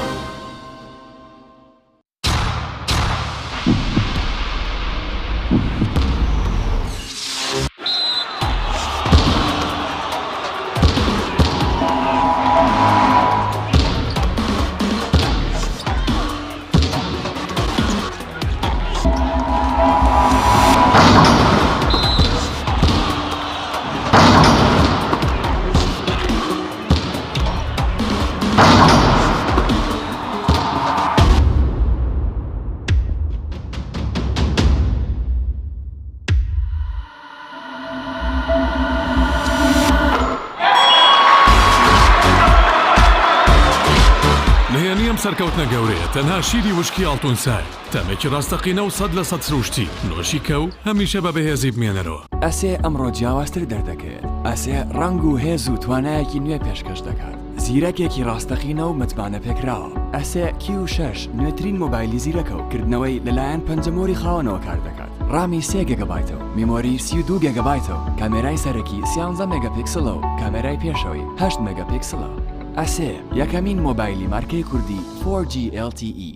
سەرکەوتنە گەورەیە تەنها شیری وشکی ئاڵتونسای تەمێکی ڕاستەقینە و 100% سروشتی نۆشی کە و هەمیشە بە بەهێزی بمێنەرەوە ئەسێ ئەمڕۆ جیاوازتر دەردەکەوێت ئەسێ ڕنگ و هێز و توانایەکی نوێ پێشکەش دەکات زیرەکێکی ڕاستەقینە و متمانە پێکراوە ئەسێ Q6 نوێترین مۆبایلی زیرەکە و کردنەوەی لەلایەن پەنجەمۆری خاوەنەوە کار دەکات ڕامی 3 گیگابایتەوە میمۆری 32 گیگابایتەوە کامێرای سەرەکی 13 مێگاپیکسلە و کامێرای پێشەوەی 8 مێگاپیکسلە ئەسێ یەکەمین مۆبایلی مارکەی کوردی 4G LTE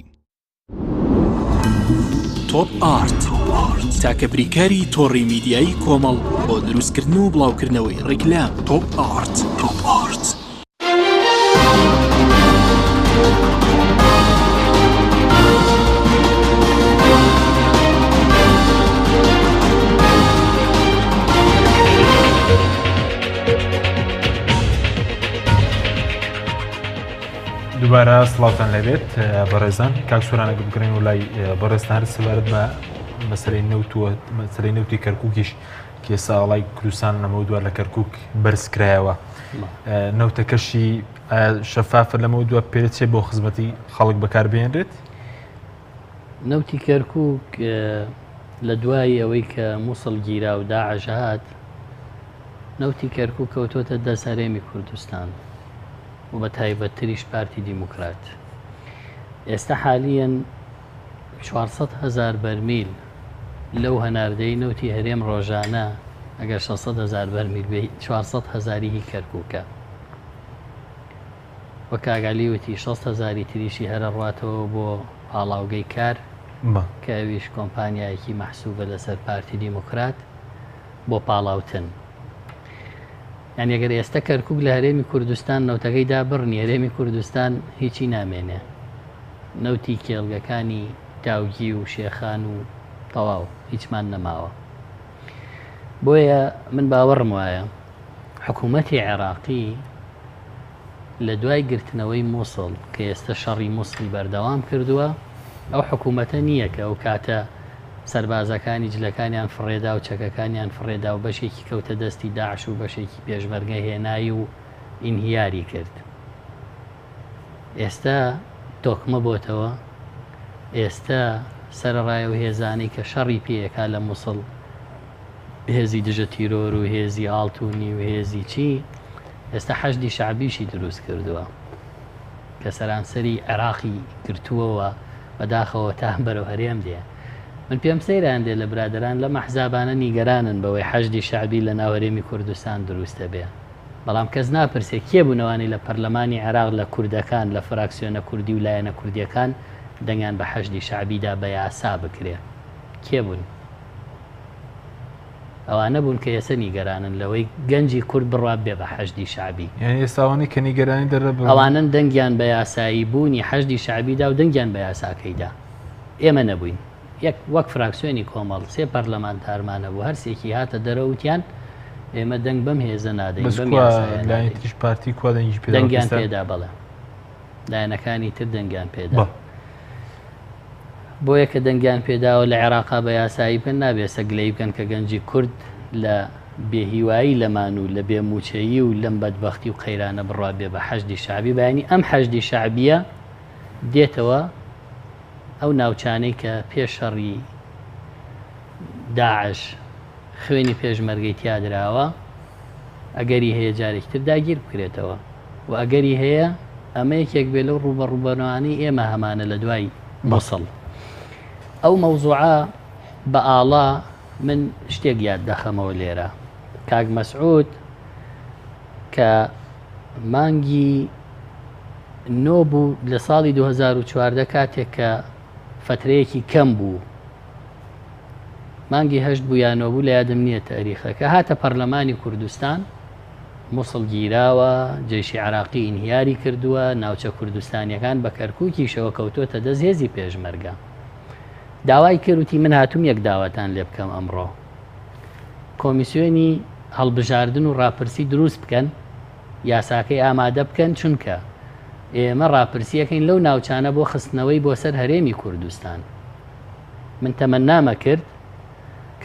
تۆپ ئارت تاکە بریکاری تۆڕی میدیایی کۆمەڵ بۆ دروستکردن و بڵاوکردنەوەی ڕیکلام تۆپ ئارت دووبارە سڵاوتان لەبێت بەڕێزان کاکسۆرانە بگرین و لای بەڕێستان سەبارەت بە مەسەلەی نەوتی کەرکووکیش کە ساڵای کوردستان لەمەوە دووە لە کەرکووک بەرزکرایەوە نەوتەکەشی شەفافە لەمەوە دووە پێچێ بۆ خزمەتی خەڵک بەکاربێنرێت نەوتی کەرکووک لە دوای ئەوەی کە مووسڵ گیرا و داعش هات نەوتی کەرکووک کەوتۆتە دەست هەرێمی کوردستان و بە تایبەتتریش پارتی دیموکرات ئێستا حالیەن 400,000 بەرمیل لەو هەناردەی نەوتی هەرێم ڕۆژانە ئەگەر 600,000 بەرمیل بێ 400,000 کەرکووکە وە کاگالی وتی 600,000 تریشی هەرە ڕاتەوە بۆ پاڵاوگەی کار کە ئەویش کۆمپانیایەکی مەحسوبە لەسەر پارتی دیموکرات بۆ پاڵاوتن یعنی ئەگەر ئێستا کەرکووک لە هەرێمی کوردستان نەوتەکەی دابڕنی هەرێمی کوردستان هیچی نامێنێ نەوتی کێڵگەکانی داوگی و شێخان و تەواو هیچمان نەماوە بۆیە من باوەڕم وایە حکوومەتی عێراقی لە دوای گرتنەوەی مووسڵ کە ئێستا شەڕی مووسڵی بەردەوام کردووە ئەو حکوومەتە نییە کە ئەو کاتە سەربازەکانی جلەکانیان فڕێدا و چەکەکانیان فڕێدا و بەشێکی کەوتە دەستی داعش و بەشێکی پێشمەرگە هێنایی و ئینهیاری کرد. ئێستا تۆکمە بۆتەوە، ئێستا سەرڕای و هێزانی کە شەڕی پێیەکا لە مووسڵ هێزی دژە تیرۆر و هێزی ئاڵتونی و هێزی چی ئێستا حەشدی شعبیشی دروست کردووە کە سەرانسەری عێراقی گرتووەوە بەداخەوە تا بەرەو هەرێم دێ. من پێم سەیران دێ لە برادران لە مەحزابانە نیگەرانن بەوەی حەشدی شعبی لە ناوەرێمی کوردستان دروستە بێ، بەڵام کەس ناپرسێ کێ بوونەوانی لە پەرلەمانی عێراق لە کوردەکان لە فراکسیۆنە کوردی و لایەنە کوردیەکان دەنگیان بە حەشدی شعبیدا بە یاسا بکرێ، کێ بوون؟ ئەوانە بوون کە ئێستا نیگەرانن لەوەی گەنجی کورد بڕات بێ بە حەشدی شعبی. یعنی ئێستاوانی کە نیگەرانی دەرەبن ئەوانن دەنگیان بە یاسایی بوونی حەشدی شعبیدا و دەنگیان بە یاساکەیدا. ئێمە نەبووین، وەک فراکسیۆنی کۆمەڵ سێ پەرلەمانتارمانە بوو، هەرسێکی هاتە دەرەوتیان ئێمە دەنگ بەم هێزە نادەین، تریش پارتی کو دەنگیان پێدا بڵێ لایەنەکانی تر دەنگیان پێدا. بۆیە کە دەنگیان پێداوە لە عێراقا بە یاسایی پێ نابێ سەگلەی بکەن کە گەنجی کورد لە بێهیوایی لەمان و لە بێموچەیی و لەم بەدبەختی و قەیرانە بڕوا بێ بە حەشدی شعبی. بەیانی ئەم حەشدی شعبیە دێتەوە ئەو ناوچانەی کە پێشەڕی داعش خوێنی پێشمەرگەی تیادراوە ئەگەری هەیە جارێکتر داگیر بکرێتەوە و ئەگەری هەیە ئەمە یەکێک بێ لەو ڕوبەڕووبەرەوانی ئێمە هەمانە لە دوای مووسڵ. ئەو مەوزوعە بە ئاڵا من شتێک یاد دەخەمەوە لێرە. کاک مەسعود کە مانگی نۆ بوو لە ساڵی 2014 کاتێک کە فترەیەکی کەم بوو، مانگی هەشت بوو یانەوە بوو لە یادم نییە تاریخەکە، هاتە پەرلەمانی کوردستان، مووسڵ گیراوە، جێشی عێراقی ئینهیاری کردووە، ناوچە کوردستانیەکان بە کەرکووکی شەوە کەوتۆتە دەست هێزی پێشمەرگە. داوای کردوتی من هاتووم یەک داواتان لێ بکەم ئەمڕۆ، کۆمیسیۆنی هەڵبژاردن و ڕاپرسی دروست بکەن، یاساکەی ئامادە بکەن، چونکە ئێمە ڕاپرسیەکەین لەو ناوچانە بۆ خستنەوەی بۆ سەر هەرێمی کوردستان. من تەمەنامە کرد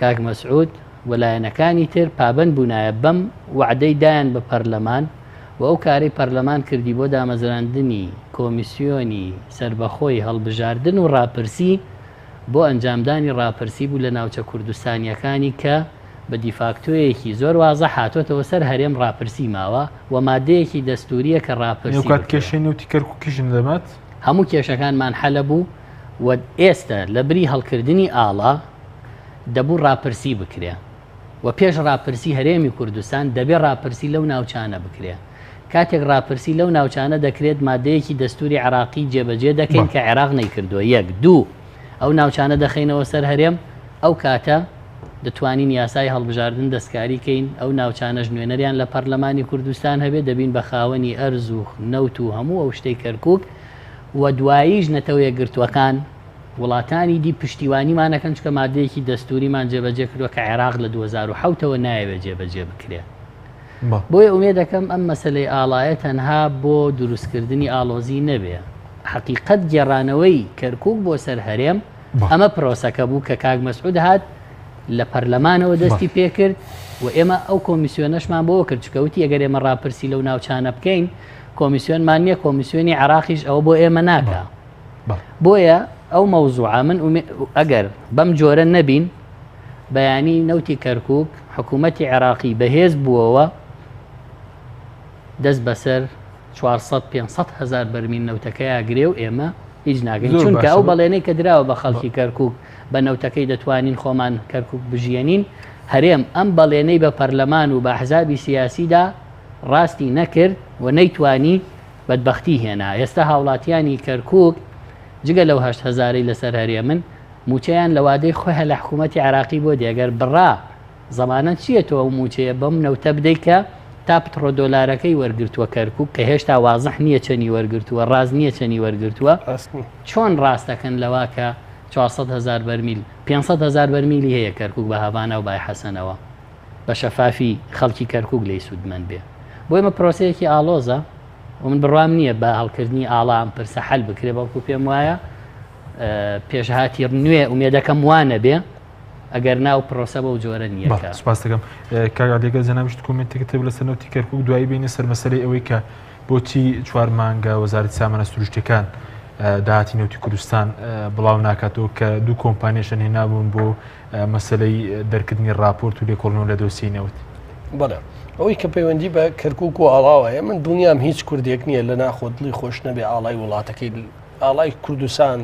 کاک مەسعود وەلایەنەکانی تر پابەند بوونایە بەم وعدەی دایان بە پەرلەمان و ئەو کارەی پەرلەمان کردی بۆ دامەزراندنی کۆمیسیۆنی سربەخۆی هەڵبژاردن و ڕاپرسی بۆ ئەنجامدانی ڕاپرسی بوو لە ناوچە کوردستانیەکانی کە بە دیفاکتۆیەکی زۆر وازە هاتۆتەوە سەر هەرێم ڕاپرسی ماوە و مادەیەکی دەستوریە کە ڕاپرسی کێشەی نوتی کەرکووکیژن دەمات هەموو کێشەکانمان حەلە بوو و ئێستا لە بری هەڵکردنی ئاڵا دەبوو ڕاپرسی بکرێ و پێش ڕاپرسی هەرێمی کوردستان دەبێ ڕاپرسی لەو ناوچانە بکرێ. کاتێک ڕاپرسی لەو ناوچانە دەکرێت مادەیەکی دەستوری عێراقی جێبەجێ دەکەین کە عێراق نەیکردووە. یەک دوو ئەو ناوچانە دەخینەوە سەر هەرێم، ئەو کاتە دەتوانین یاسای هەڵبژاردن دەستکاریکەین، ئەو ناوچانەش نوێنەریان لە پەرلەمانی کوردستان هەبێت، دەبین بە خاوەنی ئەرز و نەوت و هەموو ئەو شتەی کەرکووک و دواییش نەتەوە یەکگرتووەکان وڵاتانی دی پشتیوانیمانەکەن چکە مادەیەکی دەستوریمان جێبەجێ کردووە کە عێراق لە 2007ەوە نایەوێت جێبەجێ بکرێ. بۆیە ئومێ دەکەم ئەم مەسلەی ئاڵایە تەنها بۆ دروستکردنی ئاڵۆزی نەبێ، حقیقەت گێڕانەوەی کەرکووک بۆ سەر هەرێم ئەمە پرۆسەکە بوو کە کاک مەسعود هات لە پەرلەمانەوە دەستی پێکرد و ئێمە ئەو کۆمیسیۆنەشمان بۆ کرد چکەوتی ئەگەر ئێمە ڕاپرسی لەو ناوچانە بکەین کۆمیسیۆنمان نییە، کۆمیسیۆنی عێراقیش ئەوە بۆ ئێمە ناکا. بۆیە ئەو مەوزوعە من ئەگەر بەم جۆرە نەبین بەیانی نەوتی کەرکووک حکوومەتی عێراقی بەهێز بووەوە دەست بەسەر 400-500 هزار بەرمیل نەوتەکەی ئاگرێ و ئێمە هیچ ناگەین، چونکە ئەو بەڵێنەی کە دراوە بە خەڵکی کەرکووک بە نەوتەکەی دەتوانین خۆمان کەرکووک بژیێنین، هەرێم ئەم بەڵێنەی بە پەرلەمان و بە ئەحزابی سیاسیدا ڕاستی نەکرد و نەیتوانی بەدبەختی هێنا. ئێستا هاوڵاتیانی کەرکووک جگە لەو 8,000 لەسەر هەرێمن موچەیان لە وادەی خۆیان لە حکوومەتی عێراقی بۆ دێگەر بڕا زەمانە چیەتەوە موچەیە بەم نەوتە بدەیت کە تا پترۆ دۆلارەکەی وەرگرتووە کەرکووک کە هێشتا وازەح نییە چەنی وەرگرتووە، ڕاز نییە چەنی وەرگرتووە، چۆن ڕاستەکەن لەوا کە 400,000 بەرمیل 500,000 بەرمیلی هەیە کەرکووک بە هەڤانە و بای حەسەنەوە بە شەفافی خەڵکی کەرکووک لی سوودمەند بێ بۆ ئێمە پرۆسەیەکی ئالۆزە و من بڕوام نییە بە هەڵکردنی ئاڵام پرسە حل بکرێ بەڵکو پێم وایە پێشهاتی نوێ ئومێدەکەم وانە بێ ئەگەر ناو پرۆسە بە و جۆرە نییە سپاس دەکەم کاگالێگە جەنابشت کۆمنتێکتە لەسەر نەوتی کەرکووک دوایی بینی سەر مەسەلەی ئەوەی کە بۆچی 4 مانگە وەزارەتی سامانە سروشتیەکان داهاتی نەوتی کوردستان بڵاو ناکاتەوە کە دوو کۆمپانیشن هێنابوون بۆ مەسەلەی دەرکردنی راپۆرت و لێکۆڵنەوە لە دۆسیی نەوت. بەڵێ ئەوەی کە پەیوەندی بە کەرکووک و ئاڵاوەیە من دڵنیام هیچ کوردێک نییە لە ناخۆ دڵی خۆش نەبێ ئاڵای وڵاتەکەی ئاڵای کوردستان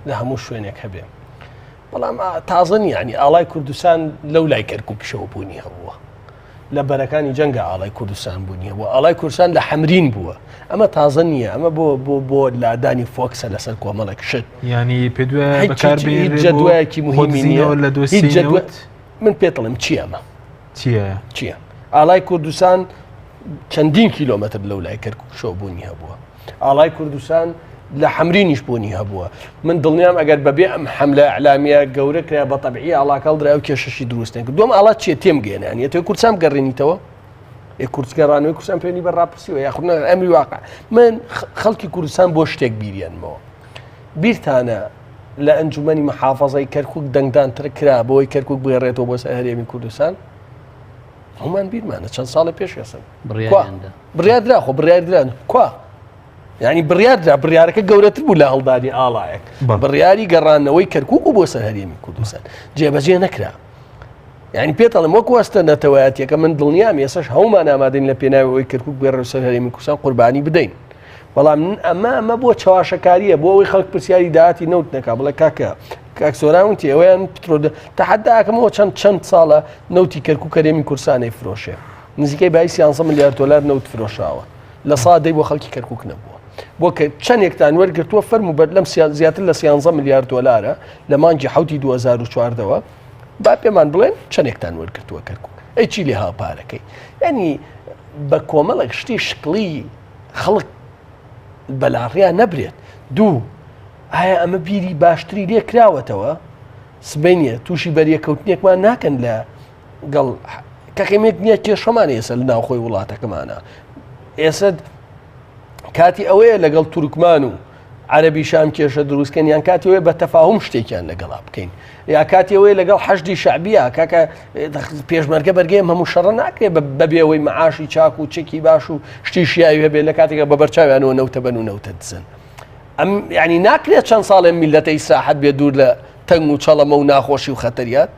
لە هەموو شوێنێک هەبێ بەڵام تازن یعنی ئاڵای کوردستان لەو لای کەرکووکشەوە بوونی هەبووە لە بەرەکانی جەنگە ئاڵای کوردستان بوونیە بووە ئاڵای کوردستان لە حەمرین بووە ئەمە تازە نییە ئەمە بۆ لادانی فۆکسە لەسەر کۆمەڵێک شت ینی پێ جدوایەکی مهمی نیە لە دۆسی من پێتڵم چی ئەمە چییە ئاڵای کوردستان چەندین کیلۆمەتر لەو لای کەرکووکشەوە بوونی هەبووە ئاڵای کوردستان لە حەمرینیش بوونی هەبووە من دڵنیام ئەگەر بەبێ ئەم حملە ئەعلامیە گەورە کرا بە تەبیعی ئاڵاکەڵ درا و کێشەشی دروستێن دوم ئاڵات چیە تێم گەێنانی تۆ کوردستان گەڕێنیتەوە کورسگەڕانەوەی کوردستان پێنی بەڕاپرسیەوە یاخود ئەمری واقع من خەڵکی کوردستان بۆ شتێک بیریانمەوە بیرتانە لە ئەنجومەنی محافەزەی کەرکووک دەنگدانتر کرا بۆی کەرکووک بگەڕێتەوە بۆ هەرێمی کوردستان هەمان بیرمانە چەند ساڵە پێش ێسن بڕیاردرا خۆ بڕیاردران کوا یعنی بڕیاردرا بڕیارەکە گەورەتر بوو لە هەڵدانی ئاڵایەک بڕیاری گەڕانەوەی کەرکووک و بۆ سەر هەرێمی کوردستان جێبەجێ نەکرا یعنی پێتەڵم وەکو وەستە نەتەوەیەتیەکە من دڵنیام ێسش هەومان ئامادەین لە پێناوەوەی کەرکووک بێڕێ سەر هەرێمی کوردستان قوربانی بدەین بەڵام ئەمە بۆ چاواشەکاریە بۆ ئەوەی خەڵک پرسیاری داهاتی نەوت نەکا بڵێ کاکە کاکسۆراوتی ئەویان پترۆ تەحەداکەمەوە چەند ساڵە نەوتی کەرکووک هەرێمی کوردستانی فرۆشێ نزیکەی بای 300 میلیارد دلار نەوت فرۆشاوە لە سادەی بۆ خەڵکی کەرکووک نەبووە بۆ کە چەندێکتان وەرگرتووە فەرمو بەر لەم زیاتر لە 300 میلیارد دلارە لە مانگی حوتی 2014ەوە با پێمان بڵێن چەندێکتان وەرگرتووە کەرکووک ئەی چی لێ هاپارەکەی ینی بە کۆمەڵێک شتی شکلی خەڵک بەلاڕیا نەبرێت دوو ئایا ئەمە بیری باشتری لێ کراوەتەوە سبینە تووشی بەریەکەوتنێکمان ناکەن لە گەڵ کەقیمێک نییە کێشەمانە ئێستا لە ناوخۆی وڵاتەکەمانە ئێستا کاتی ئەوەیە لەگەڵ تورکمان و عەرەبی شام کێشە دروستکەن یان کاتیەوەی بە تەفاهم شتێکیان لەگەڵا بکەین یا کاتیەوەی لەگەڵ حەشدی شعبیە کاکە پێشمەرگە بەرگەیم هەموو شەڕە ناکرێت بەبێەوەی مەعاشی چاک و چێکی باش و شتی شیاوی هەبێت لە کاتێکە بە بەرچاویانەوە نەوتە بن و نەوتە دزن ئەم یعنی ناکرێت چەند ساڵێ میلەتەی ساحەت بێ دوور لە تەنگ و چەڵەمە و ناخۆشی و خەتەریات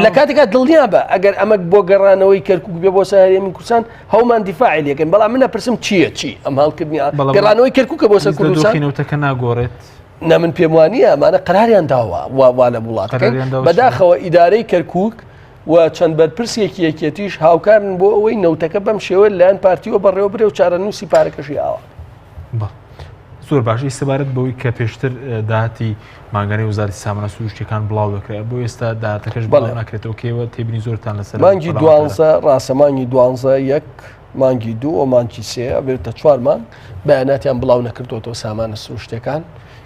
لە کاتێکا دڵنیا بە ئەگەر ئەمە بۆ گەڕانەوەی کەرکووک بێ بۆ سەر هەرێمی کوردستان هەومان دیفاعی لێکەن بەڵام من نەپرسم چییە چی ئەم هەڵکردنی گەڕانەوەی کەرکووکە بۆ سەر کوردستان ناگۆڕێت نە من پێم وانە ئەمانە قەراریان داوە وا لە وڵاتەکەن بەداخەوە ئیدارەی کەرکووک و چەند بەرپرسێکی یەکێتیش هاوکارن بۆ ئەوەی نەوتەکە بەم شێوە لایەن پارتیۆ بەڕێوە برێ و چارەنووسی پارەکەشی ئاوە زۆر باشی سەبارەت بەوەی کە پێشتر داهاتی مانگانەی وزارەتی سامانە سروشتیەکان بڵاو دەکرێت بۆ ئێستا داهاتەکەش بڵاو ناکرێتەوە کێوە تێبینی زۆرتان لەسەر مانگی 12 ڕاستە مانگی 12 یەک مانگی 2 و مانگی 3 بێتە 4 مانگ بەیاناتیان بڵاو نەکردوەوە سامانە سروشتیەکان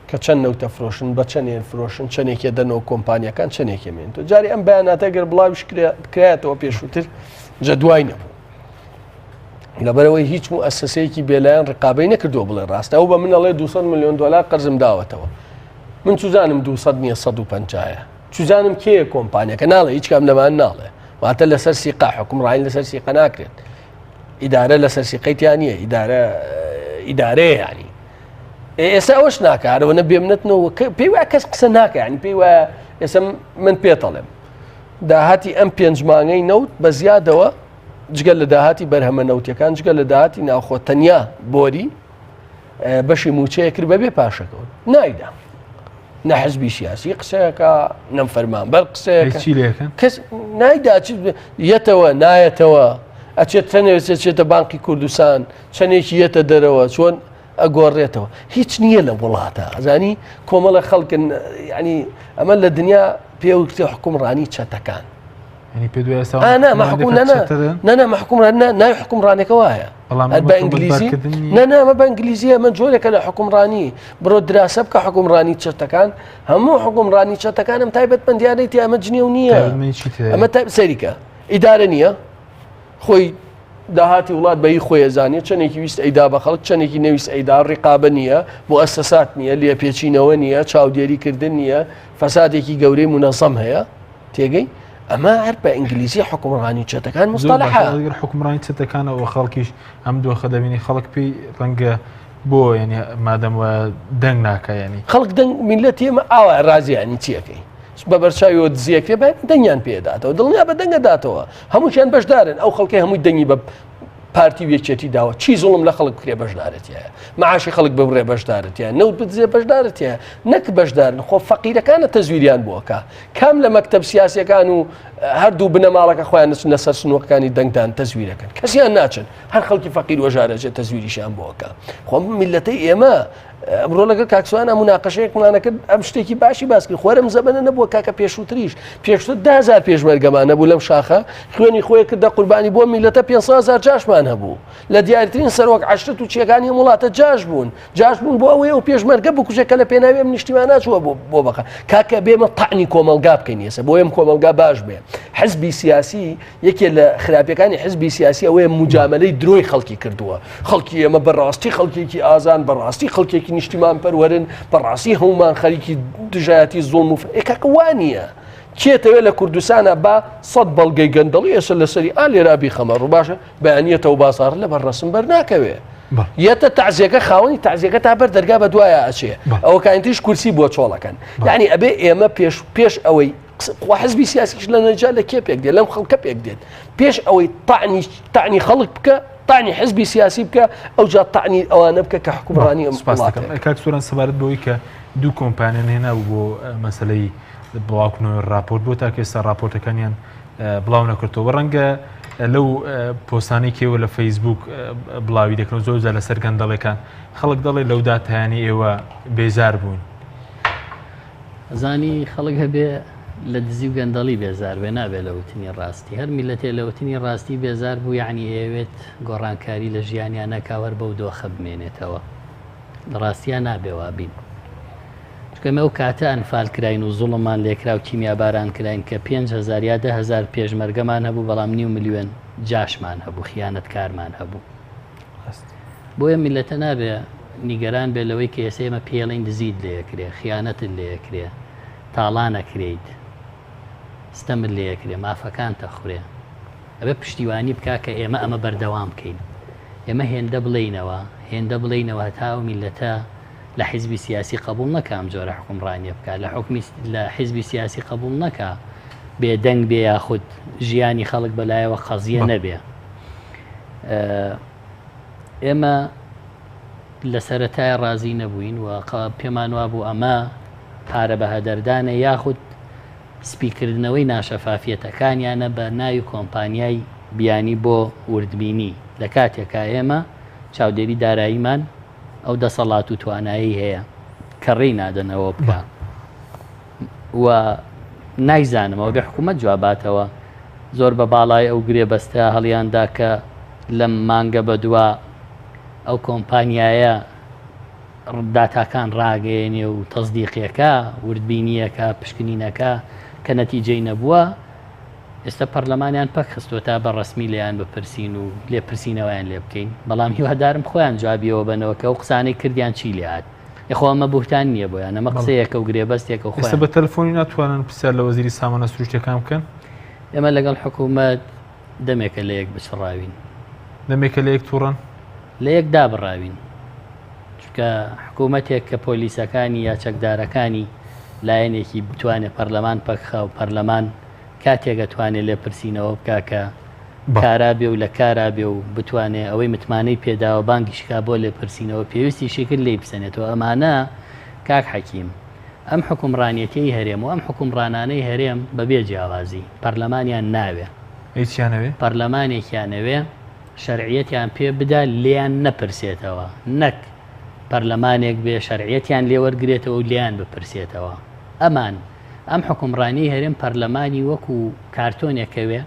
کە چەند نەوتە فرۆشن بە چەندێن فرۆشن چەندێکی دەنەوە کۆمپانیەکان چەندێکی مێنێتەوە جاری ئەم بەیاناتە گەر بڵاویش کرایەتەوە پێشووتر جەدوای نەبوو لەبەرەوەی هیچ موئەسسەسەیەکی بێلایەن ڕقابەی نەکردووە بڵێ ڕاستە ئەو بە منەڵێ 200 میلیۆن دلار قەرزم داوەتەوە من چوزانم 200 نییە 150 چوزانم کێیە کۆمپانیەکە ناڵێ هیچ کام لەمان ناڵێ واتە لەسەر سیقا حکومڕانی لەسەر سیقا ناکرێت ئیدارە لەسەر سیقەیتیان نییە ئیدارەیە ینی ئێستا ئەوەش ناکارەوە نە بێمنەتنەوە پێی وایە کەس قسە ناکە ینی پێی وایە ئێستا من پێتەڵێم داهاتی ئەم 5 مانگەی نەوت بە زیادەوە جگەل لە داهاتی بەرهەمە نەوتەکان جگەل لە داهاتی ناوخۆ تەنیا بۆری بەشی موچەیە کرد بەبێ پاشەکەوت نایدا نە حزبی سیاسی قسەیەکە نەم فەرمانبەر قسەیەکە کەس نایدا یەتەوە نایەتەوە ئەچێت تەنێت چێتە بانکی کوردستان چەندێکی یەتە دەرەوە چۆن ئەگۆڕێتەوە هیچ نییە لە وڵاتە ئەزانی کۆمەڵە خەڵکن ینی ئەمە لە دنیا پێوتە حکومڕانی چەتەکان محکومڕان ناوی حکومڕانێکە وایە بە ئینگلیزی نەمە بە ئینگلیزیە من جۆرێکە لە حکومڕانی بڕۆ دراسە بکە حکومڕانی چەتەکان هەموو حکومڕانی چەتەکانم تایبەتمەندیانەی ئەمە جنێو نییە ئەمە سەریکە ئیدارە نییە خۆی داهاتی وڵات بەی خۆی زانێت چەندێکی ویست ئەیدا بە خەڵک چەندێکی نەویست ئەیدا ڕقابە نییە بۆ ئەسەسات نییە لێپێچینەوە نییە چاودێریکردن نییە فەسادێکی گەورەی منەزەم هەیە تێگەی ئەمە هەر بە ئینگلیزی حکومڕانی چەتەکان مستەلەح حکومڕانی چەتەکانەوە خەڵکیش ئەم دۆخە دەبینی خەڵک پێی ڕەنگە بۆ ینی مادەموە دەنگ ناکە ینی خەڵک دەنگ میلەت ئێمە ئاوا ڕازیانی چیەکەی بە بەرچاویەوە دزیەکرێ بە دەنگیان پێداتەوە دڵنیا بە دەنگەداتەوە هەمووشیان بەشدارن ئەو خەڵکی هەمووی دەنگی بە پارتی وێچێتی داوە چی زوڵم لە خەڵک کرێ بەشدارەتیە معاشی خەڵک ببڕێ بەشدارەتیە نەوت بدزێ بەشدارەتیە نەک بەشدارن خۆ فەقیرەکانە تەزویریان بووەکە کام لە مەکتەب سیاسیەکان و هەردوو بنەماڵەکە خۆیان نچن لەسەر سنووەکانی دەنگدان تەزویرەکەن کەسیان ناچن هەر خەڵکی فەقیر وەژارەجێ تەزویریشیان بووەکە خۆ میلەتەی ئێمە ئەمڕۆ لەگەڵ کاکسوانە مناقەشەیەکمانە کرد ئەم شتێکی باشی باس کرد خۆرم زەبەنە نەبووە کاکە پێشووتریش پێشتر 10,000 پێشمەرگەمان نەبوو لەم شاخە خوێنی خۆی کردە قوربانی بۆ میلەتە 500,000 جاشمان هەبوو لە دیارترین سەرۆک عەشرەت و چیەکانی وڵاتە جاش بوون بۆ ئەوەیە و پێشمەرگە بکوژێکە لە پێناوی ئەم نیشتیمان ناچووە بۆ بەخە کاکە بێمە تەعنی کۆمەلگا بکەین ێستا بۆ ئێم کۆمەلگا باش بێ حزبی سیاسی یەکێ لە خراپەکانی حزبی سیاسی ئەوەیە مجاملەی درۆی خەڵکی کردووە خەڵکی ئێمە بەڕاستی خەڵکێکی ئازان بەڕاستی خەڵکێکی نیشتیمان پەروەرن بەڕاستی هەمومان خەریکی دژایەتی زوڵم و کاکە وانە کێتەوێ لە کوردستانە با 100 بەڵگەی گەندەڵی ئێستا لەسەری ئالێرابی خەمە ڕوو باشە بەیانیەتەوە باساڕ لە بەڕەسم بەرناکەوێ یەتە تەعزیەکە خاوەنی تەعزیەکە تا بەر دەرگا بە دوایە ئەچێ ئەوە کاینتیش کورسی بۆ چۆڵەکەن یعنی ئەبێ ئێمە پێش ئەوەی حزبی سیاسیش لە نەجا لە کێ پێک دێت لەم خەڵکە پێک دێت پێش ئەوەی تاعنی خەڵک بکە تاعنی حزبی سیاسی بکە ئەو جا تاعنی ئەوانە بکە کە حکومڕانی کاک سووران سەبارەت بەوەی کە دوو کۆمپانیان هێنا بۆ مەسلەی بڵاوکردنەوەی راپۆرت بۆ تا کێستا راپۆرتەکانیان بڵاو نەکردەوە ڕەنگە لەو پۆستانەی کێوە لە فەیسبوک بڵاوی دەکەن زۆرجار لەسەر گەندەڵەکان خەڵک دەڵێ لەو داتایانی ئێوە بێزار بوون زانی خەڵک هەبێ لە دزی و گەندەڵی بێزار بێ نابێ لە وتنی ڕاستی هەر میلەتێ لە وتنی ڕاستی بێزار بوو یعنی ئەوێت گۆڕانکاری لە ژیانیان نەکاوەر بەو دۆخە بمێنێتەوە ڕاستیان نابێوا بین چکەمە ئەو کاتە ئەنفالکراین و زوڵممان لێکرا و کیمیاباران کراین کە 5,000 یا 10,000 پێشمەرگەمان هەبوو بەڵام 9 ملیۆن جاشمان هەبوو خیانەتکارمان هەبوو بۆیە میلەتە نابێ نیگەران بێ لەوەی کە ئێستا ئێمە پێڵین دزیت لێکرێ خیانەتت لێکرێ تاڵانەکرێیت ستەمت لێکرێ مافەکان تەخورێ ئەبێ پشتیوانی بکا کە ئێمە ئەمە بەردەوام بکەین ئێمە هێندە بڵێینەوە تا و میلەتە لە حیزبی سیاسی قبول نەکام جۆرە حکومڕانیە بکە لە حیزبی سیاسی قبول نەکە بێدەنگ بێ یاخود ژیانی خەڵک بەلایەوە قەزیە نەبێ ئێمە لە سەرەتای ڕازی نەبووین و پێمان وا بوو ئەمە پارە بەهەدەردانە یاخود سپیکردنەوەی ناشەفافیەتەکانیانە بە ناوی کۆمپانیای بیانی بۆ وردبینی لە کاتێکا ئێمە چاودێری داراییمان ئەو دەسەڵات و توانایی هەیە کە ڕێی نادەنەوە بکە و نایزانمەوە بێ حکوومەت جواباتەوە زۆر بە باڵای ئەو گرێ بەستە هەڵیاندا کە لەم مانگە بە دووە ئەو کۆمپانیایە داتاکان ڕاگەیەنێ و تەزدیقیەکە وردبینیەکە پشکنینەکە کە نەتیجەی نەبووە ئێستا پەرلەمانیان پەک خستوە تا بە ڕسمی لێیان بپرسین و لێپرسینەوەیان لێ بکەین بەڵام هیوادارم خۆیان جوابیەوە بنەوە کە ئەو قسانەی کردیان چی لێهات یخۆ ئەمە بوتان نییە بۆیان ئەمە قسەیەکە و گرێبەستێکە و خۆیان بە تەلەفۆنی ناتوانن پرسیار لە وەزیری سامانە سروشتیەکان بکەن ئێمە لەگەڵ حکوومەت دەمێکە لە یەک بچڕاوین دەمێکە لە یەک تووڕەن لە یەک دابڕاوین چکە حکوومەتێک کە پۆلیسەکانی یا چەکدارەکانی لایەنێکی بتوانێت پەرلەمان پەکخە و پەرلەمان کاتێکە توانێت لێ پرسیینەوە بکا کە کارا بێ و لە کارا بێ و بتوانێت ئەوەی متمانەی پێداوە بانگیشکا بۆ لێ پرسیینەوە پێویستی شکل لێ بسەنێتەوە ئەمانە کاک حەکیم ئەم حکومڕانیەتی هەرێم و ئەم حکومڕانانەی هەرێم بەبێ جیاوازی پەرلەمانیان ناوێ هیچیانەوێ پەرلەمانێکیانەوێ شەرعیەتیان پێ بدا لیان نەپرسێتەوە نەک پەرلەمانێک بێ شەرعیەتیان لێوەرگرێتەوە و لیان بپرسێتەوە ئەم حکومڕانی هەرێم پەرلەمانی وەکو کارتۆنێکەوێ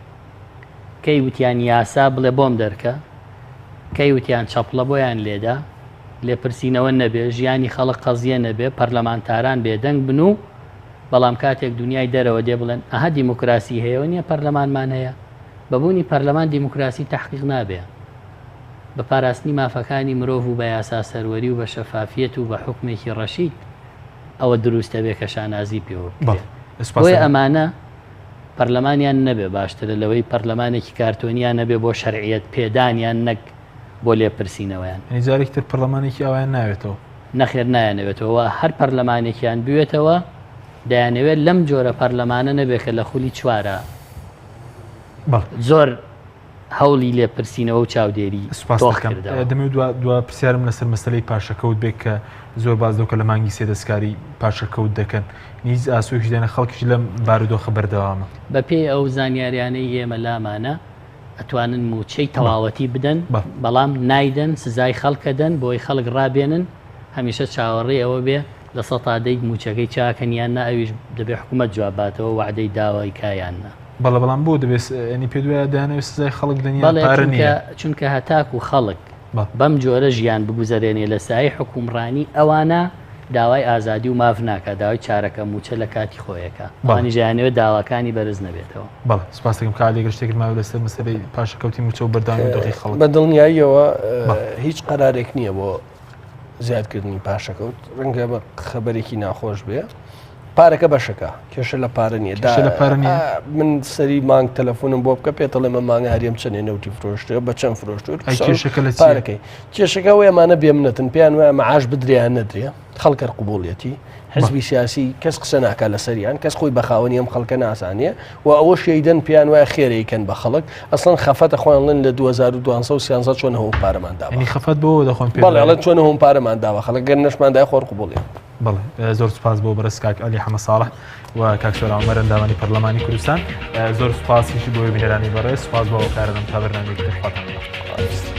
کەی وتیان یاسا بڵێ بۆم دەرکە کەی وتیان چەپڵە بۆیان لێدا لێپرسینەوە نەبێ ژیانی خەڵک قەزیە نەبێ پەرلەمانتاران بێدەنگ بن و بەڵام کاتێک دنیای دەرەوە دێ بڵێن ئەها دیموکراسی هەیەەوە نییە پەرلەمانمان هەیە بەبوونی پەرلەمان دیموکراسی تحقیق نابێ بە پاراستنی مافەکانی مرۆڤ و بە یاسا سەروەری و بە شەفافیەت و بە حکمێکی ڕەشید ئەوە دروستە بێ کە شانازی پێوە بۆیە ئەمانە پەرلەمانیان نەبێ باشترە لەوەی پەرلەمانێکی کارتۆنیان نەبێ بۆ شەرعیەت پێدانیان نەک بۆ لێپرسینەوەیان جارێکتر پەرلەمانێکی ئەویان ناوێتەوە نەخێر نایانەوێتەوە هەر پەرلەمانێکیان بوێتەوە دەیانەوێت لەم جۆرە پەرلەمانە نەبێت کە لە خولی چوارە زۆر هەوڵی لێپرسینەوە و چاودێری دەمەوێت دو پرسیارم لەسەر مەسلەی پاشەکەوت بێت کە زۆر باز دەکە لە مانگی سێدەستکاری پاشەکەوت دەکەن نیز ئاسۆیش دێنە خەڵکیش لەم بارودۆخە بەردەوامە بە پێی ئەو زانیاریانەی ئێمە لامانە ئەتوانن موچەی تەواوەتی بدەن بەڵام نایدەن سزای خەڵکەدەن بۆی خەڵک ڕابێنن هەمیشە چاوەڕێ ئەوە بێ لە سەتادەی موچەکەی چاکەنیاننا ئەویش دەبێت حکوومەت جواباتەوە وعدەی داوای کایاننا بەڵە بەڵام بۆ دەبێت ئەنی پێ دوایە دایانەوێت سزای خەڵک دنیا چونکە هەتاک و خەڵک بەم جۆرە ژیان بگوزارێنێ لە سای حکومڕانی ئەوانە داوای ئازادی و ماف ناکە داوای چارەکە موچە لە کاتی خۆیەکە ئەوانی ژیانەوە داواکانی بەرز نەبێتەوە بەڵ سپاس دەکەم کالێک شتێک ماوە لەسەر مەسەلەی پاشەکەوتی موچە و بەرداوی دۆخی خەڵک بە دڵنیاییەوە هیچ قەرارێک نییە بۆ زیادکردنی پاشەکەوت ڕەنگە بە خەبەرێکی ناخۆش بێ پارەکە بەشەکە کێشە لە پارە نییە من سەری مانگ تەلەفۆنم بۆ بکە پێتەڵێ مە مانگە هەریم چەندێ نەوتی فرۆشتە بە چەند فرۆشتور پارەکەی کێشەکە وەیە ئەمانە بێمنەتن پێیان وایە مەعاش بدرێیان نەدرێ خەڵکە قبوڵەتی حزبی سیاسی کەس قسە ناکات لە سەریان کەس خۆی بەخاوەنی ئەم خەڵکە ناسانیە و ئەوە شەیدەن پێیان وایە خێرەیەکەن بە خەڵک ئەسڵەن خەفەتە خۆیانڵێن لە 2230 چۆن هەوم پارەماندا خەفەت بۆ دەخۆن بەڵێ چۆن هەوم پارەمانداوە خەڵک گەر نەشماندای خۆر قبوڵێ بەڵێ زۆر سپاس بۆ بەرز کاک ئەلی حەمە ساڵح و کاک سۆرا عومەر ئەندامانی پەرلەمانی کوردستان زۆر سپاسیشی بۆ بینەرانی بەڕێز سپاس بۆ کارەکەم تا بەرنامەیەکی خۆتان